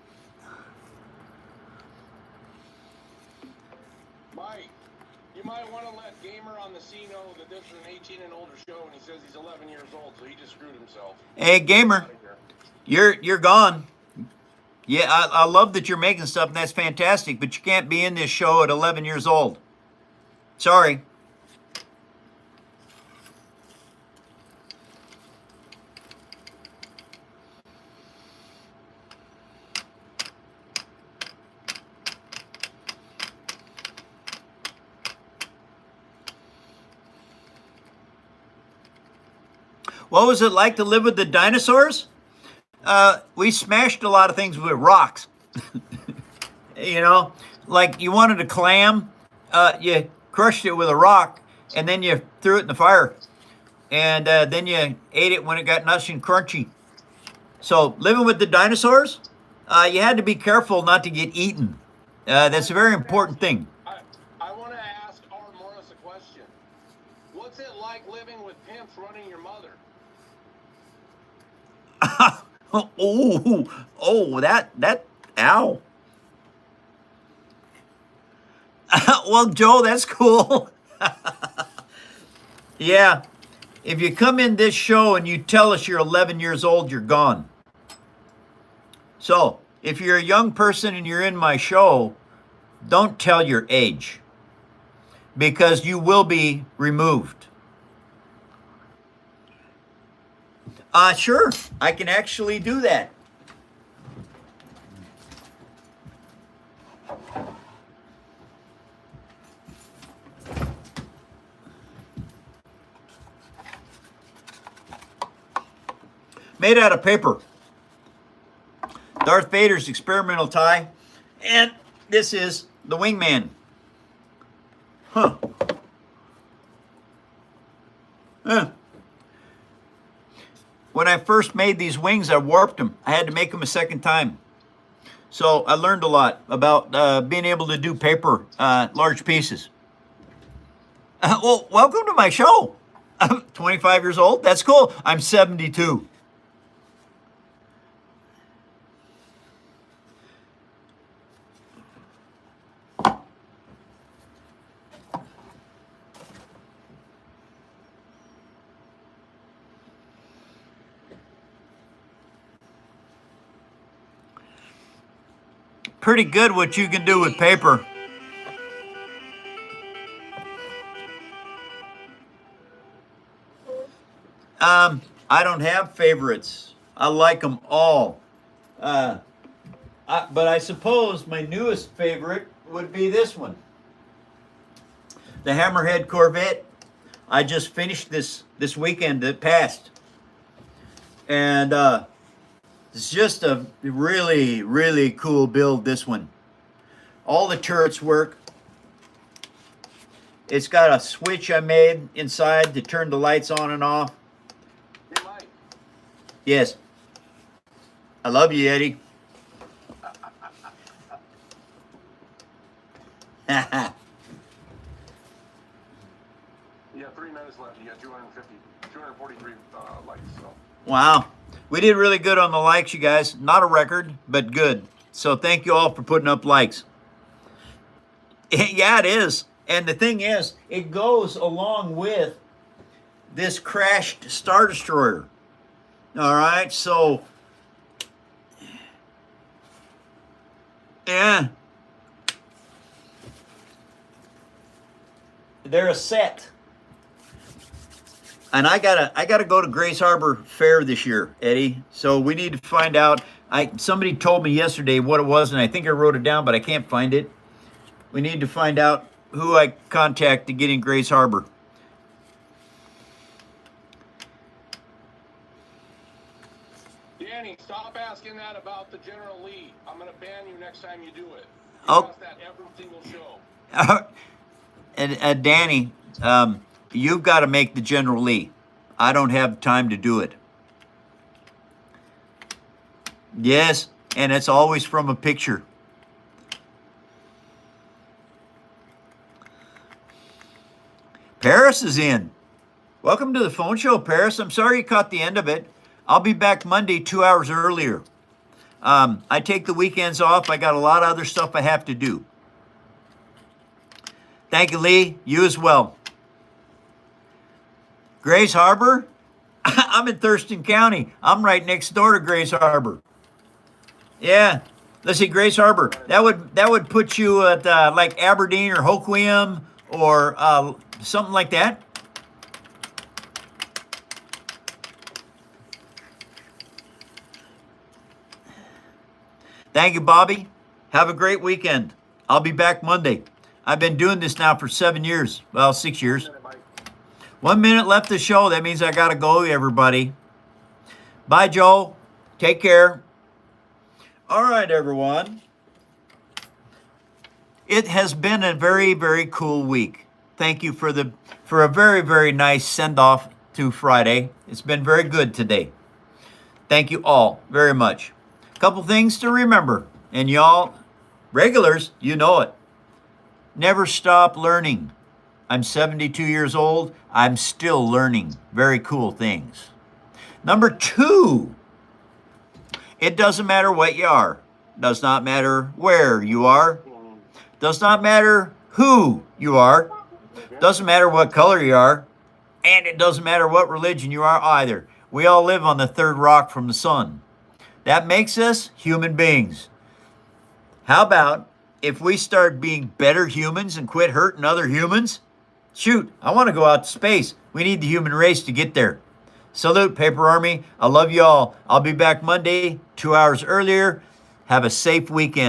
Mike, you might want to let Gamer on the scene know that this is an 18 and older show, and he says he's 11 years old, so he just screwed himself. Hey, Gamer, you're gone. Yeah, I love that you're making stuff, and that's fantastic, but you can't be in this show at 11 years old. Sorry. What was it like to live with the dinosaurs? We smashed a lot of things with rocks. You know, like you wanted a clam, you crushed it with a rock, and then you threw it in the fire. And then you ate it when it got nice and crunchy. So living with the dinosaurs, you had to be careful not to get eaten. That's a very important thing. I want to ask R. Morris a question. What's it like living with pimps running your mother? That, ow. Well, Joe, that's cool. Yeah, if you come in this show and you tell us you're 11 years old, you're gone. So, if you're a young person and you're in my show, don't tell your age, because you will be removed. Sure, I can actually do that. Made out of paper. Darth Vader's experimental tie, and this is the wingman. Huh. When I first made these wings, I warped them. I had to make them a second time. So I learned a lot about being able to do paper, large pieces. Well, welcome to my show. I'm 25 years old. That's cool. I'm 72. Pretty good what you can do with paper. I don't have favorites. I like them all. But I suppose my newest favorite would be this one. The Hammerhead Corvette. I just finished this weekend that passed. And It's just a really, really cool build, this one. All the turrets work. It's got a switch I made inside to turn the lights on and off. Hey, Mike. Yes. I love you, Eddie. You got 3 minutes left. You got 243 likes. So. Wow. We did really good on the likes, you guys. Not a record, but good. So thank you all for putting up likes. Yeah, it is. And the thing is, it goes along with this crashed Star Destroyer. All right, so yeah, they're a set. And I gotta go to Grace Harbor Fair this year, Eddie. So we need to find out. Somebody told me yesterday what it was, and I think I wrote it down, but I can't find it. We need to find out who I contact to get in Grace Harbor. Danny, stop asking that about the General Lee. I'm gonna ban you next time you do it. You Oh. ask that every single show. And Danny, you've got to make the General Lee. I don't have time to do it. Yes, and it's always from a picture. Paris is in. Welcome to the phone show, Paris. I'm sorry you caught the end of it. I'll be back Monday 2 hours earlier. I take the weekends off. I got a lot of other stuff I have to do. Thank you, Lee. You as well. Grace Harbor? I'm in Thurston County. I'm right next door to Grace Harbor. Yeah. Let's see, Grace Harbor. That would put you at like Aberdeen or Hoquiam or something like that. Thank you, Bobby. Have a great weekend. I'll be back Monday. I've been doing this now for 7 years. Well, 6 years. 1 minute left of the show. That means I got to go, everybody. Bye, Joe. Take care. All right, everyone. It has been a very, very cool week. Thank you for a very, very nice send-off to Friday. It's been very good today. Thank you all very much. Couple things to remember, and y'all, regulars, you know it. Never stop learning. I'm 72 years old. I'm still learning very cool things. Number 2, it doesn't matter what you are. Does not matter where you are. Does not matter who you are. Doesn't matter what color you are. And it doesn't matter what religion you are either. We all live on the third rock from the sun. That makes us human beings. How about if we start being better humans and quit hurting other humans? Shoot, I want to go out to space. We need the human race to get there. Salute, Paper Army. I love you all. I'll be back Monday, 2 hours earlier. Have a safe weekend.